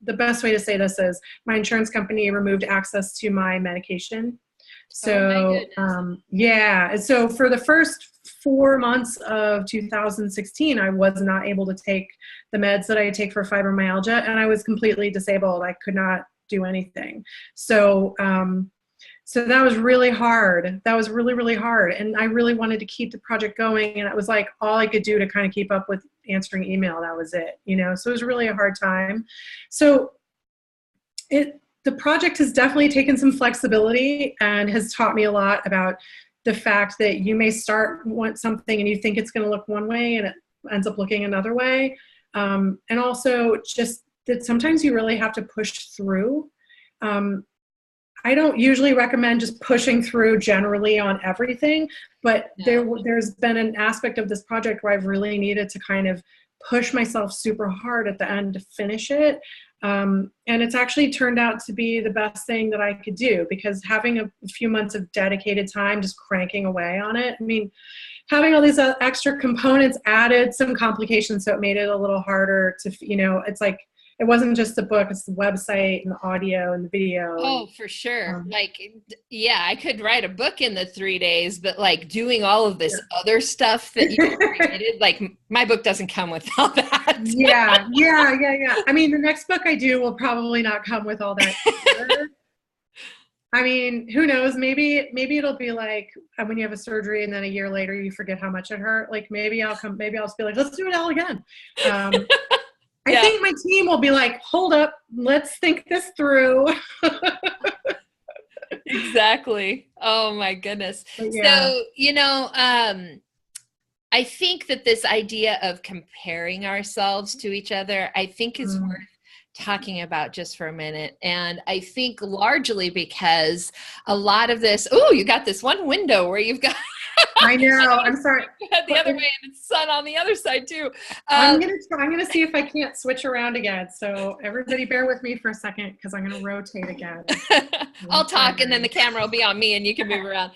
best way to say this is my insurance company removed access to my medication. So, and so for the first 4 months of 2016, I was not able to take the meds that I take for fibromyalgia, and I was completely disabled. I could not do anything. So that was really hard. That was really, really hard. And I really wanted to keep the project going. And it was like all I could do to kind of keep up with answering email. That was it, so it was really a hard time. So the project has definitely taken some flexibility and has taught me a lot about the fact that you may want something and you think it's going to look one way and it ends up looking another way. And also just that sometimes you really have to push through. I don't usually recommend just pushing through generally on everything, but there's been an aspect of this project where I've really needed to kind of push myself super hard at the end to finish it. And it's actually turned out to be the best thing that I could do, because having a few months of dedicated time just cranking away on it, I mean, having all these extra components added some complications, so it made it a little harder to, it's like, it wasn't just the book, it's the website and the audio and the video. Oh, for sure. I could write a book in the 3 days, but like doing all of this other stuff that you created, like my book doesn't come with all that. Yeah. I mean, the next book I do will probably not come with all that. I mean, who knows? Maybe it'll be like when you have a surgery and then a year later you forget how much it hurt. Like maybe I'll just be like, let's do it all again. I think my team will be like, hold up, let's think this through. Exactly. Oh my goodness. Yeah. So, I think that this idea of comparing ourselves to each other, I think is worth talking about just for a minute. And I think largely because a lot of this, you got this one window where you've got I know. I'm sorry. The other way, and it's sun on the other side too. I'm gonna see if I can't switch around again. So everybody, bear with me for a second because I'm gonna rotate again. I'll talk, and then the camera will be on me, and you can move around.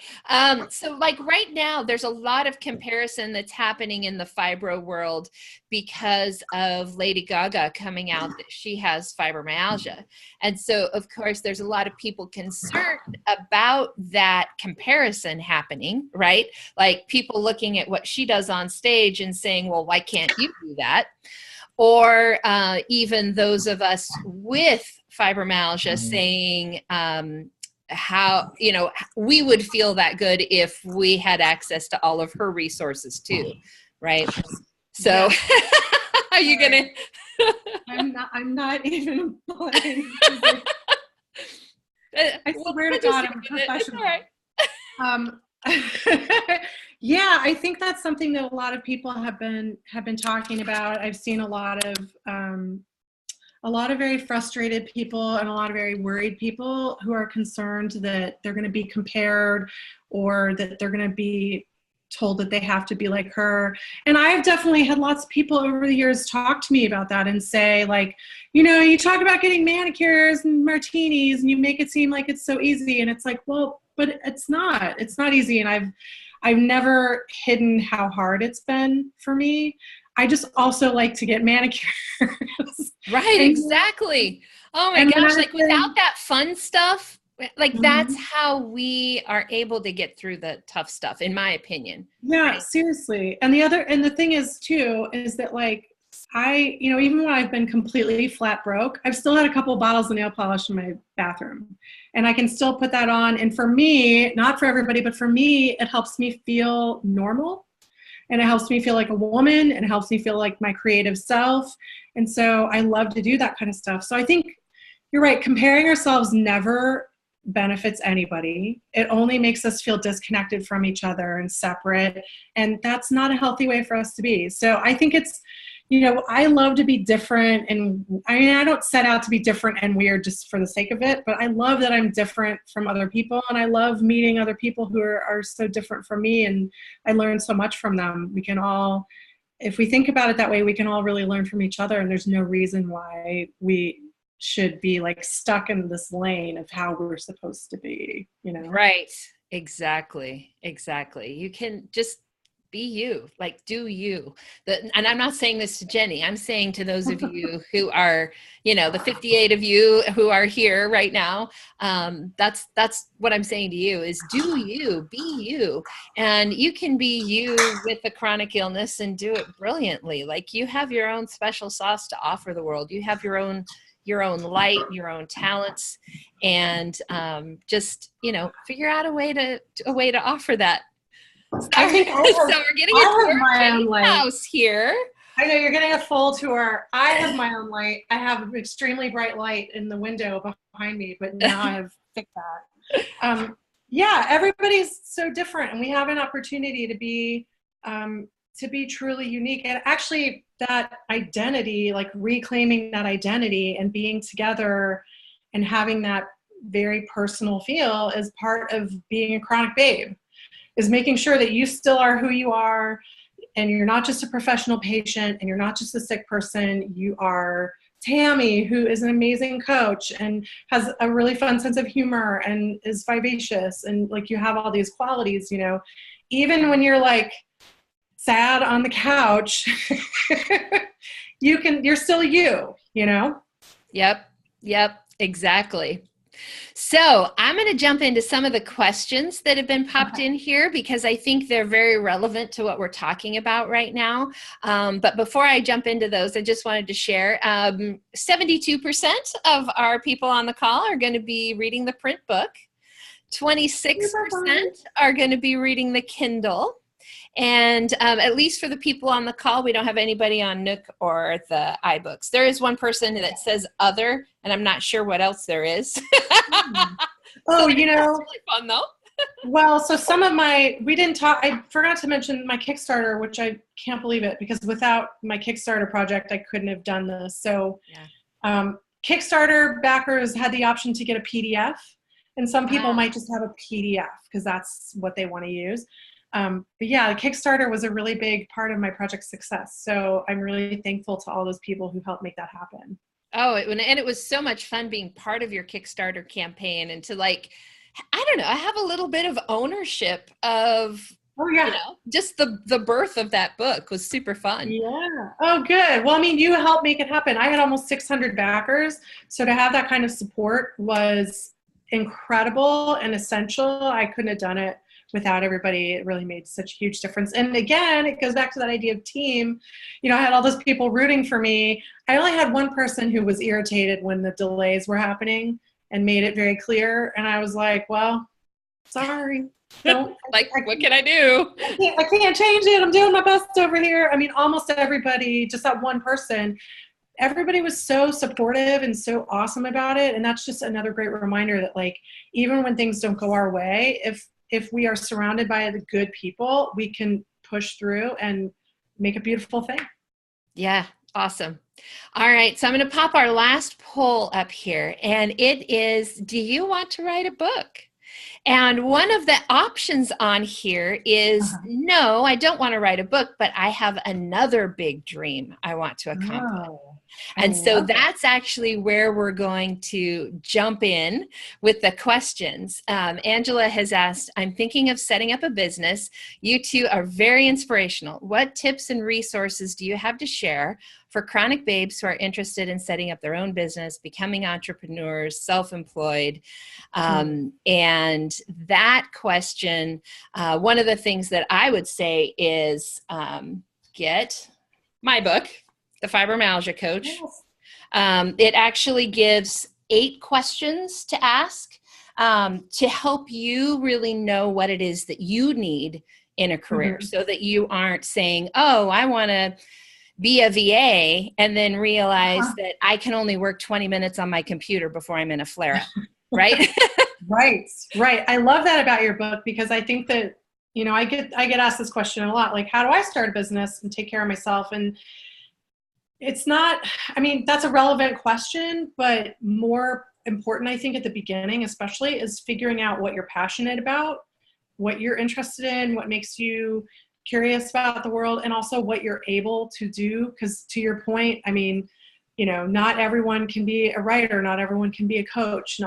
So, like right now, there's a lot of comparison that's happening in the fibro world because of Lady Gaga coming out that she has fibromyalgia, and so of course there's a lot of people concerned about that comparison happening, right? Like people looking at what she does on stage and saying, well, why can't you do that? Or even those of us with fibromyalgia saying how, we would feel that good if we had access to all of her resources too, right? So are you going to? I'm not even playing. I swear to God, I'm a professional. All right. Yeah, I think that's something that a lot of people have been talking about. I've seen a lot of very frustrated people and a lot of very worried people who are concerned that they're going to be compared or that they're going to be told that they have to be like her. And I've definitely had lots of people over the years talk to me about that and say, like, you know, you talk about getting manicures and martinis and you make it seem like it's so easy. And it's like, well, but it's not easy. And I've never hidden how hard it's been for me. I just also like to get manicures. Right, exactly. Oh my gosh, like without that fun stuff, like that's how we are able to get through the tough stuff, in my opinion. Yeah, right? Seriously. And the thing is too, is that like, even when I've been completely flat broke, I've still had a couple of bottles of nail polish in my bathroom and I can still put that on. And for me, not for everybody, but for me, it helps me feel normal. And it helps me feel like a woman and it helps me feel like my creative self. And so I love to do that kind of stuff. So I think you're right. Comparing ourselves never benefits anybody. It only makes us feel disconnected from each other and separate. And that's not a healthy way for us to be. So I think it's, I love to be different. And I mean, I don't set out to be different and weird just for the sake of it, but I love that I'm different from other people. And I love meeting other people who are so different from me. And I learn so much from them. We can all, if we think about it that way, we can all really learn from each other. And there's no reason why we should be like stuck in this lane of how we're supposed to be, Right. Exactly. You can just be you, like do you. And I'm not saying this to Jenni. I'm saying to those of you who are, the 58 of you who are here right now. That's what I'm saying to you is do you, be you. And you can be you with a chronic illness and do it brilliantly. Like you have your own special sauce to offer the world. You have your own light, your own talents, and just, figure out a way to offer that. I think so we're getting a tour of Jenni's house here. I know you're getting a full tour. I have my own light. I have an extremely bright light in the window behind me, but now I have fixed that. Yeah, everybody's so different, and we have an opportunity to be truly unique. And actually, that identity, like reclaiming that identity and being together, and having that very personal feel, is part of being a chronic babe. Is making sure that you still are who you are and you're not just a professional patient and you're not just a sick person. You are Tami, who is an amazing coach and has a really fun sense of humor and is vivacious. And like you have all these qualities, even when you're like sad on the couch, you're still you. Yep, exactly. So I'm going to jump into some of the questions that have been popped in here because I think they're very relevant to what we're talking about right now. But before I jump into those, I just wanted to share 72% of our people on the call are going to be reading the print book. 26% are going to be reading the Kindle. And at least for the people on the call, we don't have anybody on Nook or the iBooks. There is one person that says other, and I'm not sure what else there is. Oh, that's really fun though. Well, so I forgot to mention my Kickstarter, which I can't believe it, because without my Kickstarter project, I couldn't have done this. So Kickstarter backers had the option to get a PDF, and some people might just have a PDF because that's what they want to use. But yeah, Kickstarter was a really big part of my project's success. So I'm really thankful to all those people who helped make that happen. Oh, and it was so much fun being part of your Kickstarter campaign and to I don't know, I have a little bit of ownership of, just the birth of that book was super fun. Yeah. Oh, good. Well, I mean, you helped make it happen. I had almost 600 backers. So to have that kind of support was incredible and essential. I couldn't have done it without everybody. It really made such a huge difference. And again, it goes back to that idea of team. I had all those people rooting for me. I only had one person who was irritated when the delays were happening and made it very clear. And I was like, well, sorry. What can I do? I can't change it. I'm doing my best over here. I mean, almost everybody, just that one person, everybody was so supportive and so awesome about it. And that's just another great reminder that even when things don't go our way, if we are surrounded by the good people, we can push through and make a beautiful thing. Yeah. Awesome. All right. So I'm going to pop our last poll up here, and it is, do you want to write a book? And one of the options on here is, no, I don't want to write a book, but I have another big dream I want to accomplish. And so that's actually where we're going to jump in with the questions. Angela has asked, I'm thinking of setting up a business. You two are very inspirational. What tips and resources do you have to share for chronic babes who are interested in setting up their own business, becoming entrepreneurs, self-employed? And that question, one of the things that I would say is get my book, The Fibromyalgia Coach. Yes. It actually gives 8 questions to ask to help you really know what it is that you need in a career, so that you aren't saying, oh, I want to be a VA and then realize that I can only work 20 minutes on my computer before I'm in a flare-up, right? Right. I love that about your book, because I think that, you know, I get asked this question a lot, like, how do I start a business and take care of myself? And it's not, I mean, that's a relevant question, but more important, I think, at the beginning, especially, is figuring out what you're passionate about, what you're interested in, what makes you curious about the world, and also what you're able to do. Because to your point, I mean, you know, not everyone can be a writer, not everyone can be a coach.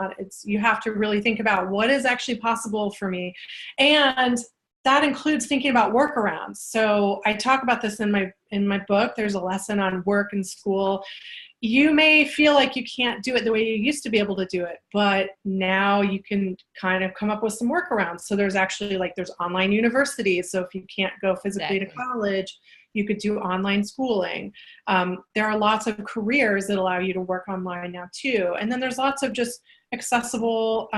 You have to really think about what is actually possible for me. And that includes thinking about workarounds. So I talk about this in my book. There's a lesson on work and school. You may feel like you can't do it the way you used to be able to do it, but now you can kind of come up with some workarounds. So there's actually, like, there's online universities. So if you can't go physically to college, you could do online schooling. There are lots of careers that allow you to work online now too. And then there's lots of just accessible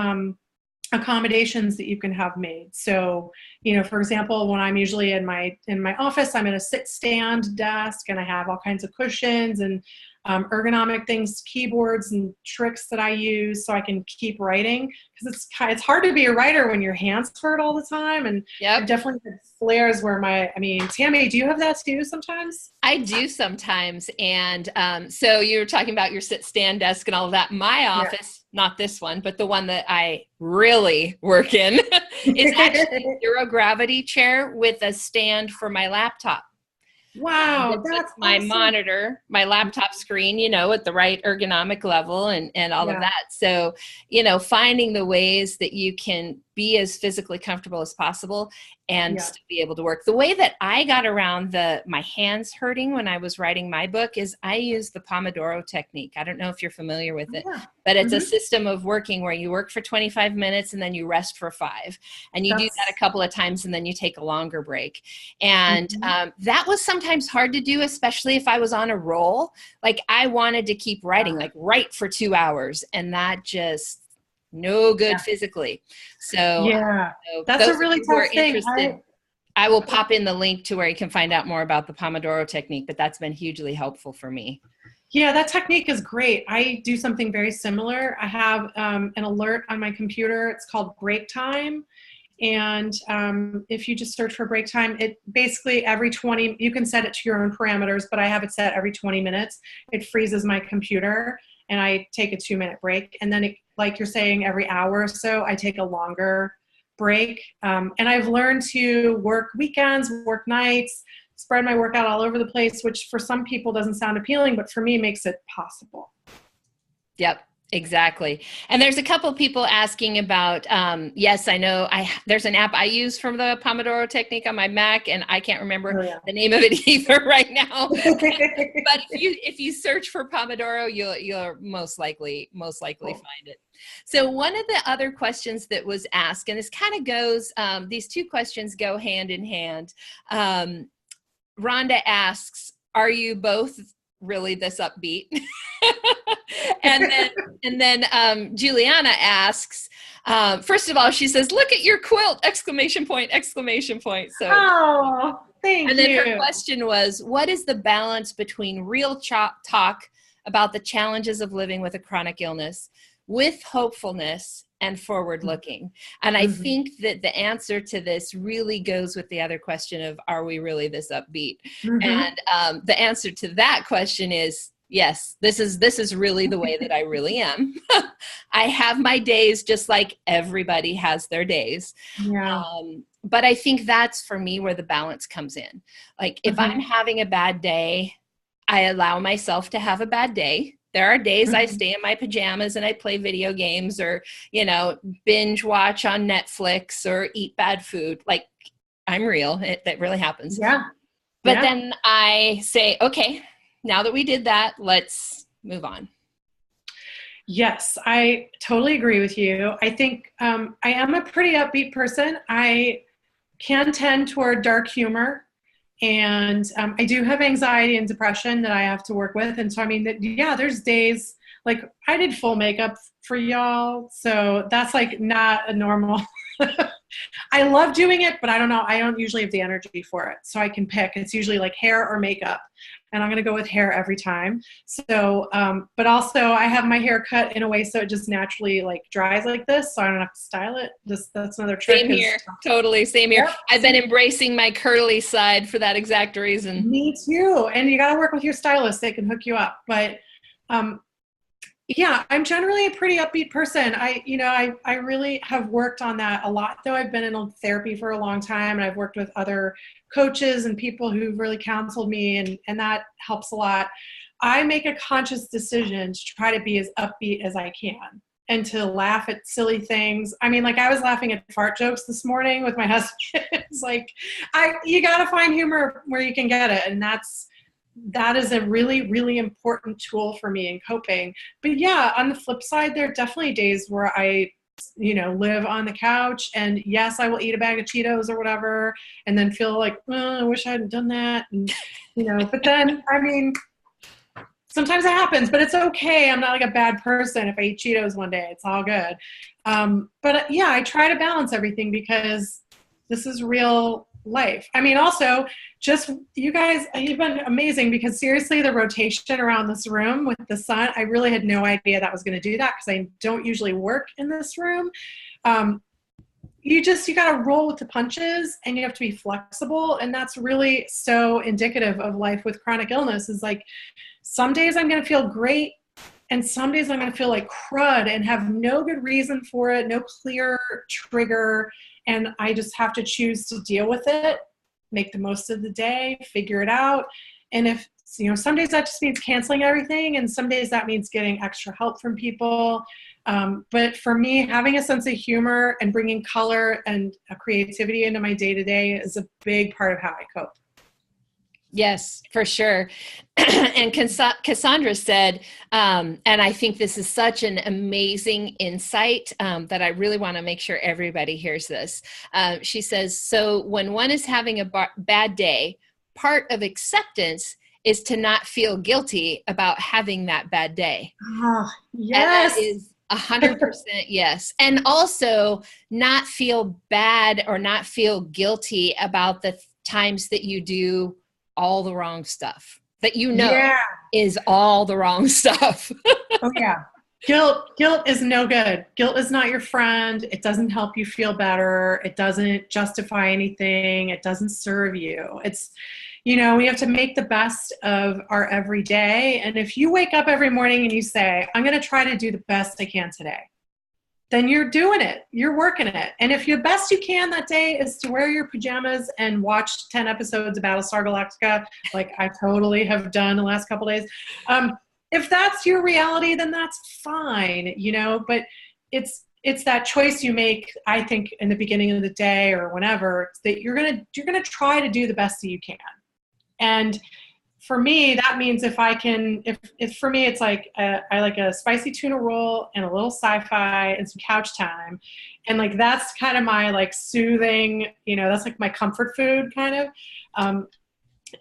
accommodations that you can have made. So, you know, for example, when I'm usually in my office, I'm in a sit-stand desk, and I have all kinds of cushions and ergonomic things, keyboards and tricks that I use so I can keep writing, because it's hard to be a writer when your hands hurt all the time. And I've definitely had flares where Tami, do you have that too sometimes? I do sometimes. And so you were talking about your sit-stand desk and all of that. My office, not this one, but the one that I really work in, is actually a zero gravity chair with a stand for my laptop. Wow, that's my awesome. monitor, my laptop screen, you know, at the right ergonomic level and all of that. So, you know, finding the ways that you can be as physically comfortable as possible and still be able to work. The way that I got around my hands hurting when I was writing my book is I use the Pomodoro technique. I don't know if you're familiar with it, but it's a system of working where you work for 25 minutes and then you rest for 5. And you do that a couple of times and then you take a longer break. And that was sometimes hard to do, especially if I was on a roll. Like, I wanted to keep writing, like write for 2 hours, and that just no good physically. So that's a really tough thing. I will pop in the link to where you can find out more about the Pomodoro technique, but that's been hugely helpful for me. Yeah, that technique is great. I do something very similar. I have an alert on my computer. It's called break time. And if you just search for break time, it basically every 20, you can set it to your own parameters, but I have it set every 20 minutes. It freezes my computer and I take a 2-minute break. And then, like you're saying, every hour or so, I take a longer break. And I've learned to work weekends, work nights, spread my work out all over the place, which for some people doesn't sound appealing, but for me makes it possible. Yep. Exactly. And there's a couple of people asking about, yes, I know there's an app I use from the Pomodoro technique on my Mac, and I can't remember the name of it either right now. But if you search for Pomodoro, you'll most likely find it. So one of the other questions that was asked, and this kind of goes, these two questions go hand in hand. Rhonda asks, are you both really this upbeat? and then Juliana asks, first of all, she says, look at your quilt, exclamation point. So, thank you. And then her question was, what is the balance between real talk about the challenges of living with a chronic illness with hopefulness and forward looking. And I think that the answer to this really goes with the other question of, are we really this upbeat? And the answer to that question is, yes, this is really the way that I really am. I have my days just like everybody has their days. Yeah. But I think that's for me where the balance comes in. Like if I'm having a bad day, I allow myself to have a bad day. There are days I stay in my pajamas and I play video games or, binge watch on Netflix or eat bad food. Like, I'm real. That really happens. Yeah. But then I say, okay, now that we did that, let's move on. Yes, I totally agree with you. I think I am a pretty upbeat person. I can tend toward dark humor. And I do have anxiety and depression that I have to work with. And so, I mean, there's days, like I did full makeup for y'all. So that's like not a normal, I love doing it, but I don't know. I don't usually have the energy for it. So I can pick. It's usually like hair or makeup. And I'm going to go with hair every time. So, but also I have my hair cut in a way so it just naturally like dries like this. So I don't have to style it. That's another trick. Same here. Totally. Same here. Yep. I've been embracing my curly side for that exact reason. Me too. And you got to work with your stylist. They can hook you up. But yeah, I'm generally a pretty upbeat person. I really have worked on that a lot, though. I've been in therapy for a long time, and I've worked with other coaches and people who've really counseled me, and that helps a lot. I make a conscious decision to try to be as upbeat as I can and to laugh at silly things. I mean, like I was laughing at fart jokes this morning with my husband. It's like, you got to find humor where you can get it. And that is a really, really important tool for me in coping. But yeah, on the flip side, there are definitely days where I, live on the couch and yes, I will eat a bag of Cheetos or whatever, and then feel like, I wish I hadn't done that. And, but then, I mean, sometimes it happens, but it's okay. I'm not like a bad person if I eat Cheetos one day. It's all good. But yeah, I try to balance everything because this is real life. I mean, also, just you guys, you've been amazing because seriously, the rotation around this room with the sun, I really had no idea that was going to do that because I don't usually work in this room. You got to roll with the punches and you have to be flexible. And that's really so indicative of life with chronic illness is like, some days I'm going to feel great. And some days I'm going to feel like crud and have no good reason for it, no clear trigger. And I just have to choose to deal with it, make the most of the day, figure it out. And if, some days that just means canceling everything. And some days that means getting extra help from people. But for me, having a sense of humor and bringing color and creativity into my day-to-day is a big part of how I cope. Yes, for sure. And Cassandra said, and I think this is such an amazing insight that I really want to make sure everybody hears this. She says, so when one is having a bad day, part of acceptance is to not feel guilty about having that bad day. Oh, yes. And that is 100% yes. And also not feel bad or not feel guilty about the times that you do all the wrong stuff that is all the wrong stuff. Oh yeah. Guilt is no good. Guilt is not your friend. It doesn't help you feel better. It doesn't justify anything. It doesn't serve you. It's, we have to make the best of our everyday. And if you wake up every morning and you say, I'm going to try to do the best I can today, then you're doing it. You're working it. And if your best you can that day is to wear your pajamas and watch 10 episodes of Battlestar Galactica, like I totally have done the last couple days. If that's your reality, then that's fine, but it's that choice you make, I think, in the beginning of the day or whenever, that you're going to try to do the best that you can. And for me, that means if for me, it's like I like a spicy tuna roll and a little sci-fi and some couch time. And like, that's kind of my like soothing, that's like my comfort food kind of.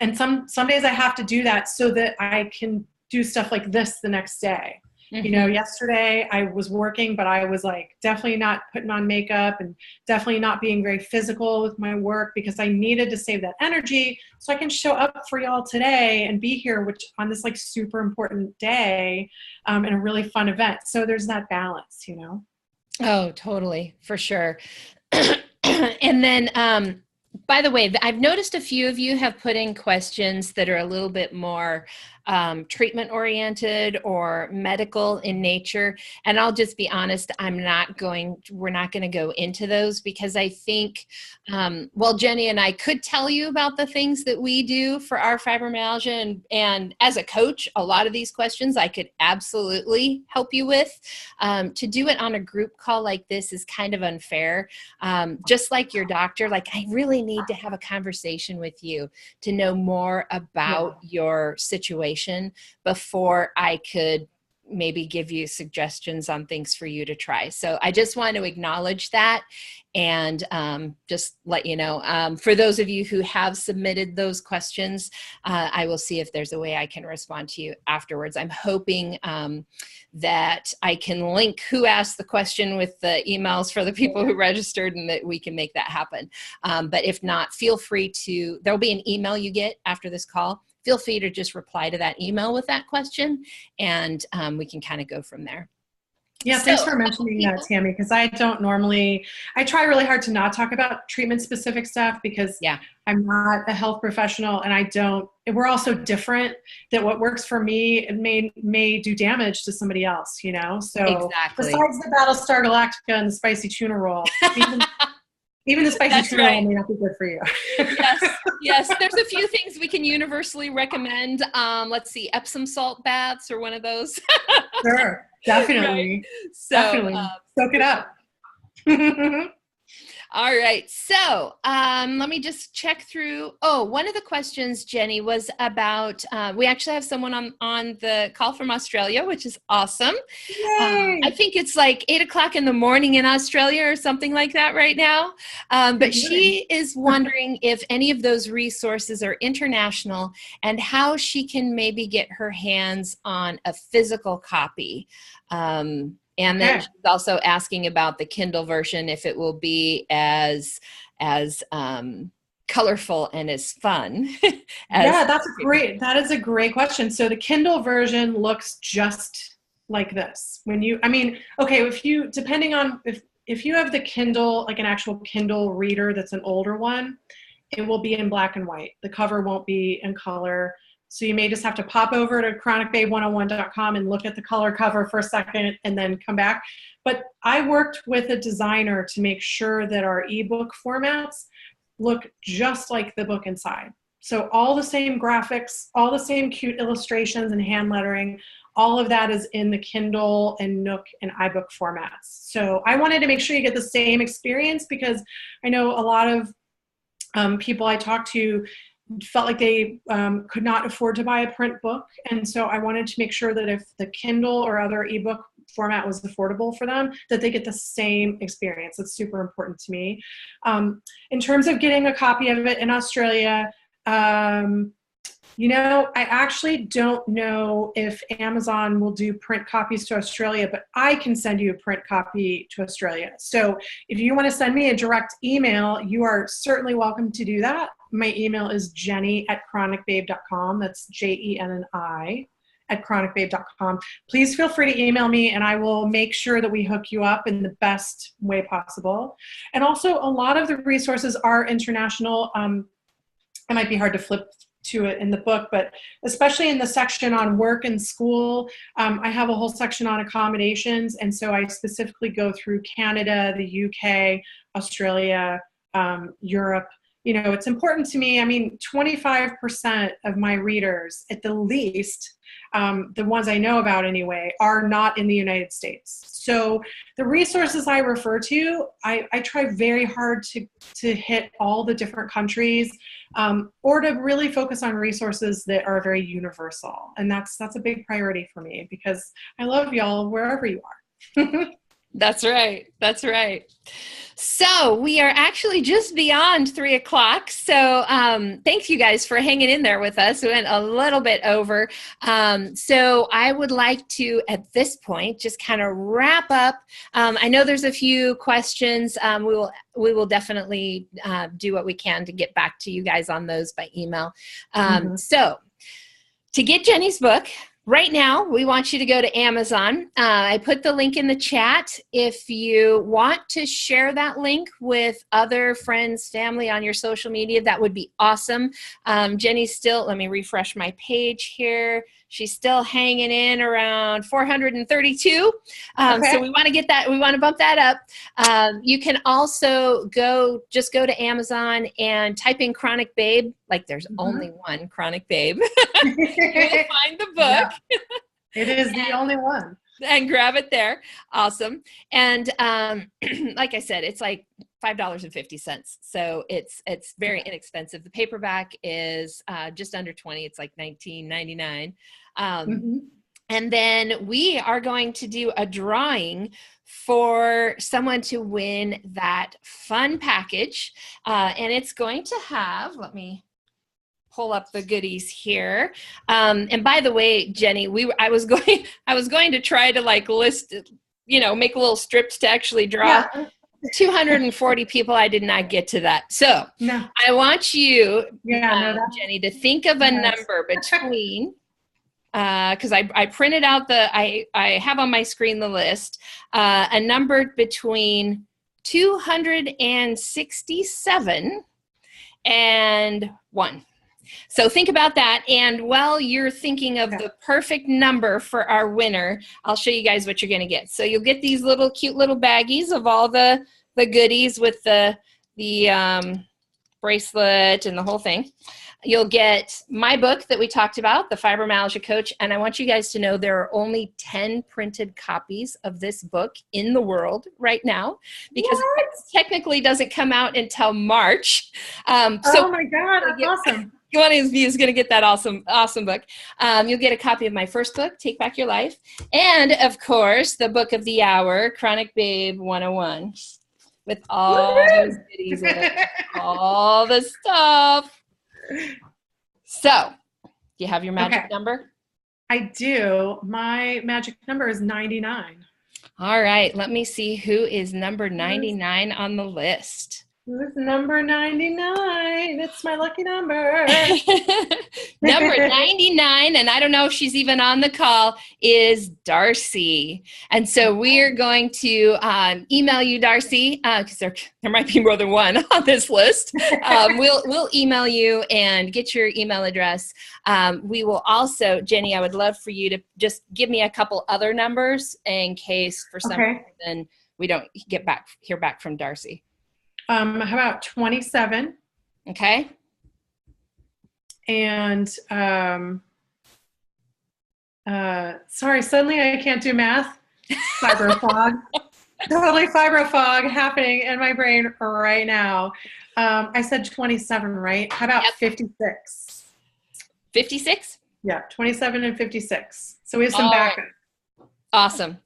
And some days I have to do that so that I can do stuff like this the next day. You know, yesterday I was working, but I was like definitely not putting on makeup and definitely not being very physical with my work because I needed to save that energy so I can show up for y'all today and be here, which on this like super important day and a really fun event. So there's that balance, you know? Oh, totally. For sure. And then, by the way, I've noticed a few of you have put in questions that are a little bit more treatment oriented or medical in nature. And I'll just be honest, we're not going to go into those because I think, well, Jenni and I could tell you about the things that we do for our fibromyalgia. And as a coach, a lot of these questions I could absolutely help you with. To do it on a group call like this is kind of unfair. Just like your doctor, like I really need to have a conversation with you to know more about your situation before I could maybe give you suggestions on things for you to try. So I just want to acknowledge that and just let you know. For those of you who have submitted those questions, I will see if there's a way I can respond to you afterwards. I'm hoping that I can link who asked the question with the emails for the people who registered and that we can make that happen. But if not, feel free to, there'll be an email you get after this call. Feel free to just reply to that email with that question and we can kind of go from there. Yeah, thanks for mentioning that, Tami, because I try really hard to not talk about treatment specific stuff because I'm not a health professional and we're also different that what works for me may do damage to somebody else, you know? So besides the Battlestar Galactica and the spicy tuna roll, even the spicy tuna roll may not be good for you. Yes. There's a few things we can universally recommend. Let's see, Epsom salt baths or one of those. Sure, definitely. Right? So, definitely. Soak it up. All right. So let me just check through. Oh, one of the questions, Jenni, was about, we actually have someone on the call from Australia, which is awesome. I think it's like 8 o'clock in the morning in Australia or something like that right now. But she is wondering if any of those resources are international and how she can maybe get her hands on a physical copy. And then she's also asking about the Kindle version, if it will be as colorful and as fun. That is a great question. So the Kindle version looks just like this. If you have the Kindle, like an actual Kindle reader that's an older one, it will be in black and white. The cover won't be in color. So you may just have to pop over to ChronicBabe101.com and look at the color cover for a second and then come back. But I worked with a designer to make sure that our ebook formats look just like the book inside. So all the same graphics, all the same cute illustrations and hand lettering, all of that is in the Kindle and Nook and iBook formats. So I wanted to make sure you get the same experience because I know a lot of people I talk to felt like they could not afford to buy a print book. And so I wanted to make sure that if the Kindle or other ebook format was affordable for them, that they get the same experience. That's super important to me. In terms of getting a copy of it in Australia, I actually don't know if Amazon will do print copies to Australia, but I can send you a print copy to Australia. So if you want to send me a direct email, you are certainly welcome to do that. My email is jenni@chronicbabe.com. That's JENNI @chronicbabe.com. Please feel free to email me and I will make sure that we hook you up in the best way possible. And also a lot of the resources are international. It might be hard to flip to it in the book, but especially in the section on work and school, I have a whole section on accommodations. And so I specifically go through Canada, the UK, Australia, Europe. It's important to me. 25% of my readers, at the least, the ones I know about anyway, are not in the United States. So the resources I refer to, I try very hard to hit all the different countries or to really focus on resources that are very universal. And that's a big priority for me because I love y'all wherever you are. That's right. That's right. So we are actually just beyond 3 o'clock. So thanks you guys for hanging in there with us. We went a little bit over. So I would like to, at this point, just kind of wrap up. I know there's a few questions. We will definitely do what we can to get back to you guys on those by email. So to get Jenni's book, right now, we want you to go to Amazon. I put the link in the chat. If you want to share that link with other friends, family on your social media, that would be awesome. Jenni's still, let me refresh my page here. She's still hanging in around 432. So we want to get that, we want to bump that up. You can also just go to Amazon and type in ChronicBabe, like there's only one ChronicBabe. You'll find the book. Yeah, it is the only one. And grab it there. Awesome. And like I said, it's like $5.50. So it's very inexpensive. The paperback is just under 20. It's like $19.99. And then we are going to do a drawing for someone to win that fun package. And it's going to have, let me pull up the goodies here. And by the way, Jenni, I was going to try to like list, make little strips to actually draw. Yeah. 240 people. I did not get to that. So no. I want you, Jenni, to think of a number between, because I printed out I have on my screen the list, a number between 267 and 1. So think about that. And while you're thinking of the perfect number for our winner, I'll show you guys what you're going to get. So you'll get these little cute little baggies of all the goodies with the bracelet and the whole thing. You'll get my book that we talked about, The Fibromyalgia Coach. And I want you guys to know there are only 10 printed copies of this book in the world right now, because it technically doesn't come out until March. Oh my God, that's awesome. One of you is going to get that awesome book. You'll get a copy of my first book, Take Back Your Life. And of course, the book of the hour, ChronicBabe 101, with all those goodies in it, all the stuff. So, do you have your magic number? I do. My magic number is 99. All right. Let me see who is number 99 on the list. Who's number 99? It's my lucky number. Number 99, and I don't know if she's even on the call, is Darcy. And so we're going to email you, Darcy, because there might be more than one on this list. We'll email you and get your email address. We will also, Jenni, I would love for you to just give me a couple other numbers in case for some reason we don't hear back from Darcy. How about 27? Okay. And sorry, suddenly I can't do math. Fibro fog. Totally fibro fog happening in my brain right now. I said 27, right? How about 56? 56? Yeah, 27 and 56. So we have some backup. Awesome.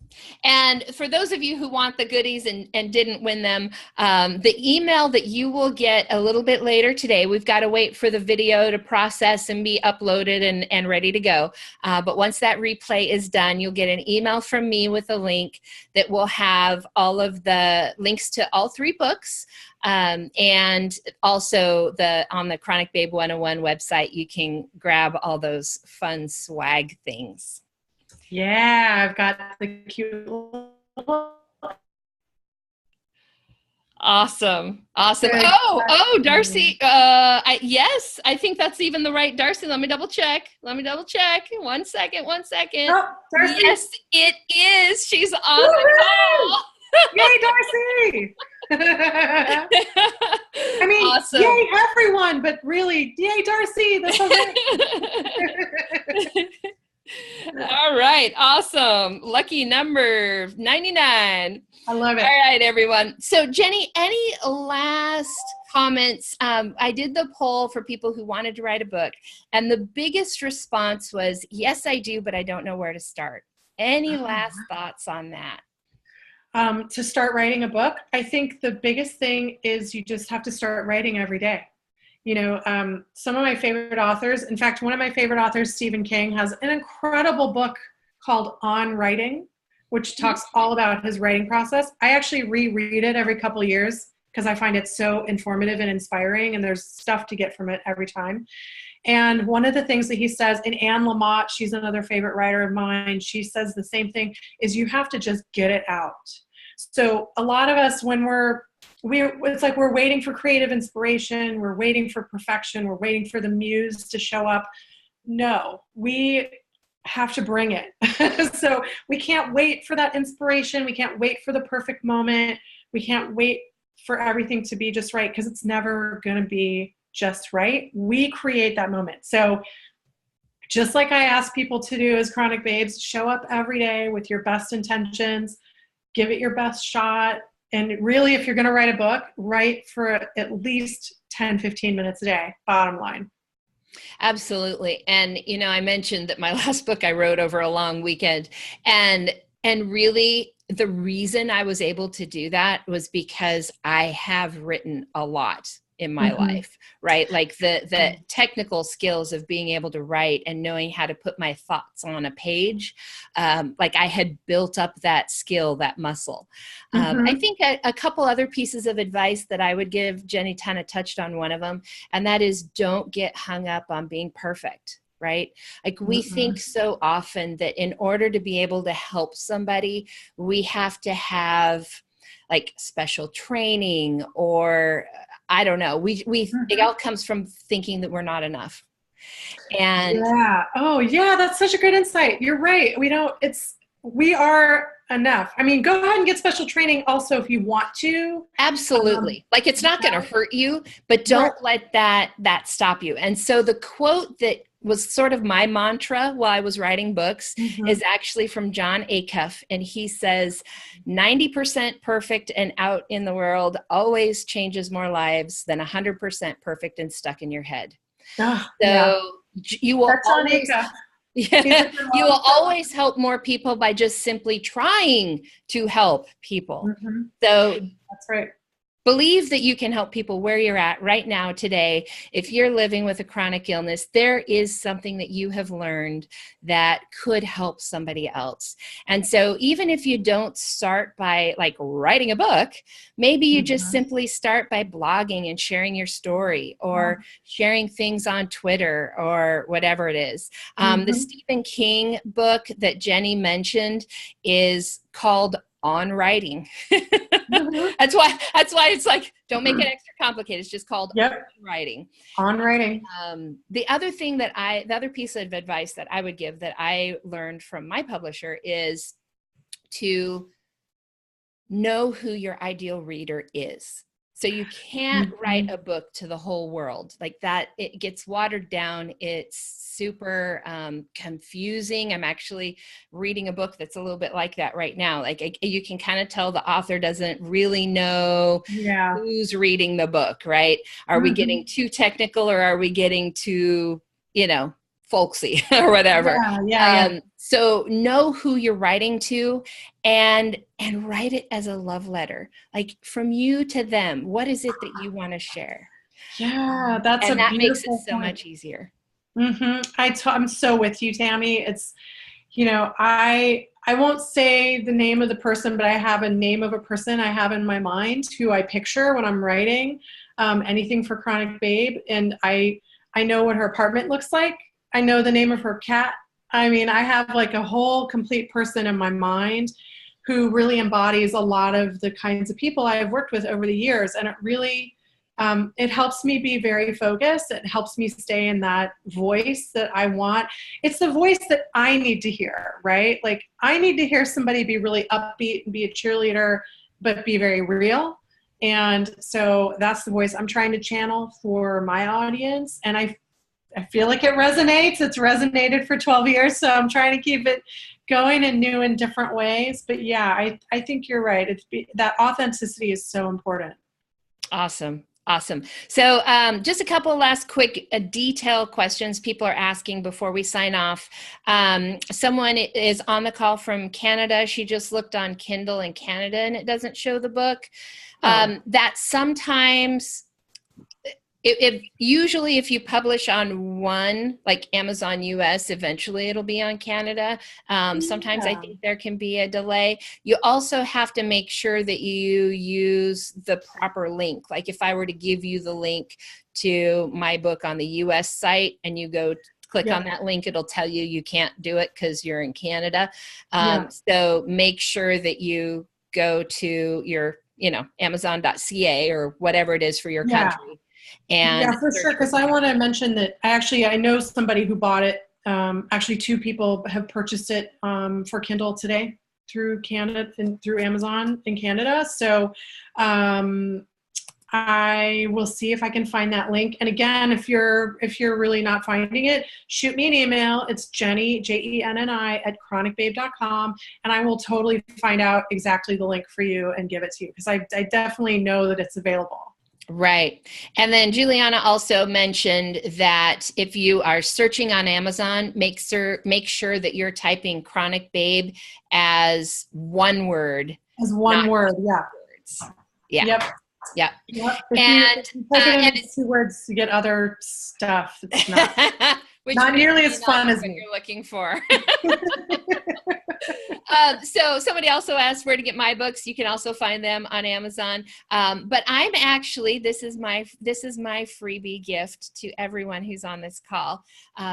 And for those of you who want the goodies and didn't win them, the email that you will get a little bit later today, we've got to wait for the video to process and be uploaded and ready to go. But once that replay is done, you'll get an email from me with a link that will have all of the links to all 3 books. And also on the ChronicBabe 101 website, you can grab all those fun swag things. Yeah, I've got the cute little... Awesome. Oh, Darcy. Yes, I think that's even the right Darcy. Let me double check. One second. Oh, Darcy. Yes, it is. She's on the call. Yay, Darcy. I mean, awesome. Yay, everyone, but really, yay, Darcy. That's so great. All right. Awesome. Lucky number 99. I love it. All right, everyone. So Jenni, any last comments? I did the poll for people who wanted to write a book, and the biggest response was, yes, I do, but I don't know where to start. Any last thoughts on that? to start writing a book, I think the biggest thing is you just have to start writing every day. Some of my favorite authors, in fact, one of my favorite authors, Stephen King, has an incredible book called On Writing, which talks all about his writing process. I actually reread it every couple of years because I find it so informative and inspiring, and there's stuff to get from it every time. And one of the things that he says, and Anne Lamott, she's another favorite writer of mine, she says the same thing, is you have to just get it out. So a lot of us, when it's like we're waiting for creative inspiration, we're waiting for perfection, we're waiting for the muse to show up. No, we have to bring it. So we can't wait for that inspiration. We can't wait for the perfect moment. We can't wait for everything to be just right, because it's never going to be just right. We create that moment. So just like I ask people to do as Chronic Babes, show up every day with your best intentions, give it your best shot. And really, if you're going to write a book, write for at least 10, 15 minutes a day, bottom line. Absolutely. And, I mentioned that my last book I wrote over a long weekend, and really the reason I was able to do that was because I have written a lot in my life, right? Like the technical skills of being able to write and knowing how to put my thoughts on a page. Like I had built up that skill, that muscle. I think a couple other pieces of advice that I would give, Jenni kind of touched on one of them, and that is don't get hung up on being perfect. Right? Like we think so often that in order to be able to help somebody, we have to have like special training, or I don't know. It all comes from thinking that we're not enough. And yeah. Oh yeah. That's such a great insight. You're right. We are enough. I mean, go ahead and get special training also if you want to. Absolutely. Like it's not going to hurt you, but don't let that stop you. And so the quote that was sort of my mantra while I was writing books is actually from John Acuff. And he says, 90% perfect and out in the world always changes more lives than 100% perfect and stuck in your head. You will always, you will always help more people by just simply trying to help people. So that's right. Believe that you can help people where you're at right now today. If you're living with a chronic illness, there is something that you have learned that could help somebody else. And so even if you don't start by like writing a book, maybe you just simply start by blogging and sharing your story, or sharing things on Twitter or whatever it is. The Stephen King book that Jenni mentioned is called On Writing. That's why it's like, don't make it extra complicated. It's just called On Writing. On Writing. The other piece of advice that I would give that I learned from my publisher is to know who your ideal reader is. So you can't write a book to the whole world like that. It gets watered down. It's super confusing. I'm actually reading a book that's a little bit like that right now. Like you can kind of tell the author doesn't really know who's reading the book, right? Are we getting too technical, or are we getting too, folksy or whatever? So know who you're writing to, and write it as a love letter, like from you to them. What is it that you want to share? Yeah, that makes it so much easier. I'm so with you, Tami. It's, I won't say the name of the person, but I have a name of a person I have in my mind who I picture when I'm writing anything for Chronic Babe, and I know what her apartment looks like. I know the name of her cat. I mean, I have like a whole complete person in my mind who really embodies a lot of the kinds of people I have worked with over the years. And it really, it helps me be very focused. It helps me stay in that voice that I want. It's the voice that I need to hear, right? Like I need to hear somebody be really upbeat and be a cheerleader, but be very real. And so that's the voice I'm trying to channel for my audience. And I feel like it resonates. It's resonated for 12 years, so I'm trying to keep it going in new and different ways. But yeah, I think you're right. That authenticity is so important. Awesome. Awesome. So just a couple of last quick detail questions people are asking before we sign off. Someone is on the call from Canada. She just looked on Kindle in Canada and it doesn't show the book. That sometimes, usually if you publish on one, like Amazon US, eventually it'll be on Canada. Sometimes I think there can be a delay. You also have to make sure that you use the proper link. Like if I were to give you the link to my book on the US site and you go click on that link, it'll tell you you can't do it because you're in Canada. So make sure that you go to your, Amazon.ca or whatever it is for your country. And for sure, because I want to mention that I know somebody who bought it. Actually, 2 people have purchased it for Kindle today through Canada and through Amazon in Canada. So I will see if I can find that link. And again, if you're really not finding it, shoot me an email. It's Jenni, Jenni @chronicbabe.com, and I will totally find out exactly the link for you and give it to you, because I definitely know that it's available. Right. And then Juliana also mentioned that if you are searching on Amazon, make sure that you're typing ChronicBabe as one word. As one word, words. Yeah. Yep. Yep. If you type it in 2 words to get other stuff. It's not, not nearly as fun as you're looking for. So somebody also asked where to get my books. You can also find them on Amazon. But I'm actually, this is my freebie gift to everyone who's on this call.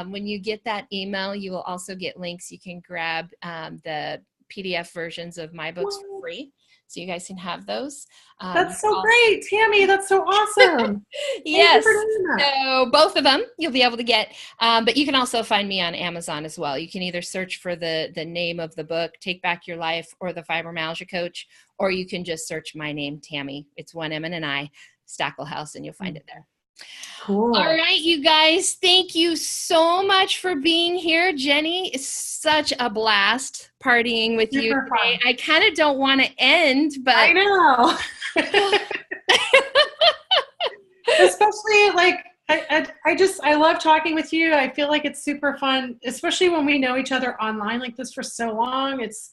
When you get that email, you will also get links. You can grab the PDF versions of my books for free. So you guys can have those. That's so great, Tami. That's so awesome. Yes. So both of them you'll be able to get. But you can also find me on Amazon as well. You can either search for the name of the book, Take Back Your Life, or the Fibromyalgia Coach, or you can just search my name, Tami. It's 1 M and an I, Stackelhouse, and you'll find it there. Cool. All right, you guys, thank you so much for being here. Jenni, it's such a blast partying with you today. Fun. I kind of don't want to end, but I know. Especially like I love talking with you. I feel like it's super fun, especially when we know each other online like this for so long. It's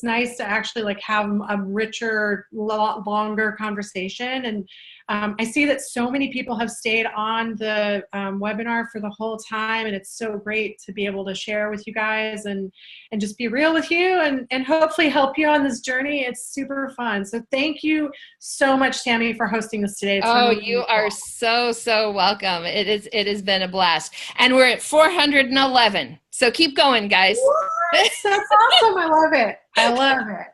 nice to actually like have a richer, longer conversation. And I see that so many people have stayed on the webinar for the whole time, and it's so great to be able to share with you guys and just be real with you and hopefully help you on this journey. It's super fun. So thank you so much, Tami, for hosting this today. You are so welcome. It has been a blast. And we're at 411. So keep going, guys. What? That's awesome. I love it. I love it.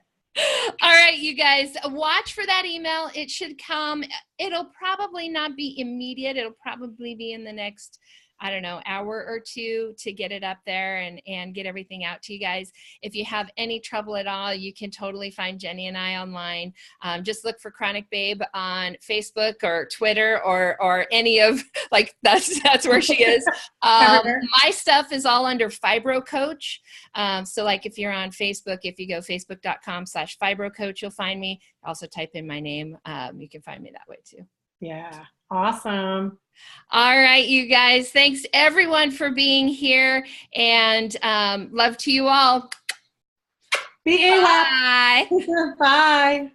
All right, you guys, watch for that email. It should come. It'll probably not be immediate. It'll probably be in the next, I don't know, hour or 2 to get it up there and get everything out to you guys. If you have any trouble at all, you can totally find Jenni and I online. Just look for ChronicBabe on Facebook or Twitter or any of, like, that's where she is. My stuff is all under Fibro Coach. So like if you're on Facebook, if you go facebook.com/Fibro Coach, you'll find me. Also type in my name. You can find me that way too. Yeah. Awesome. All right, you guys. Thanks everyone for being here, and love to you all. Bye. Bye. Bye.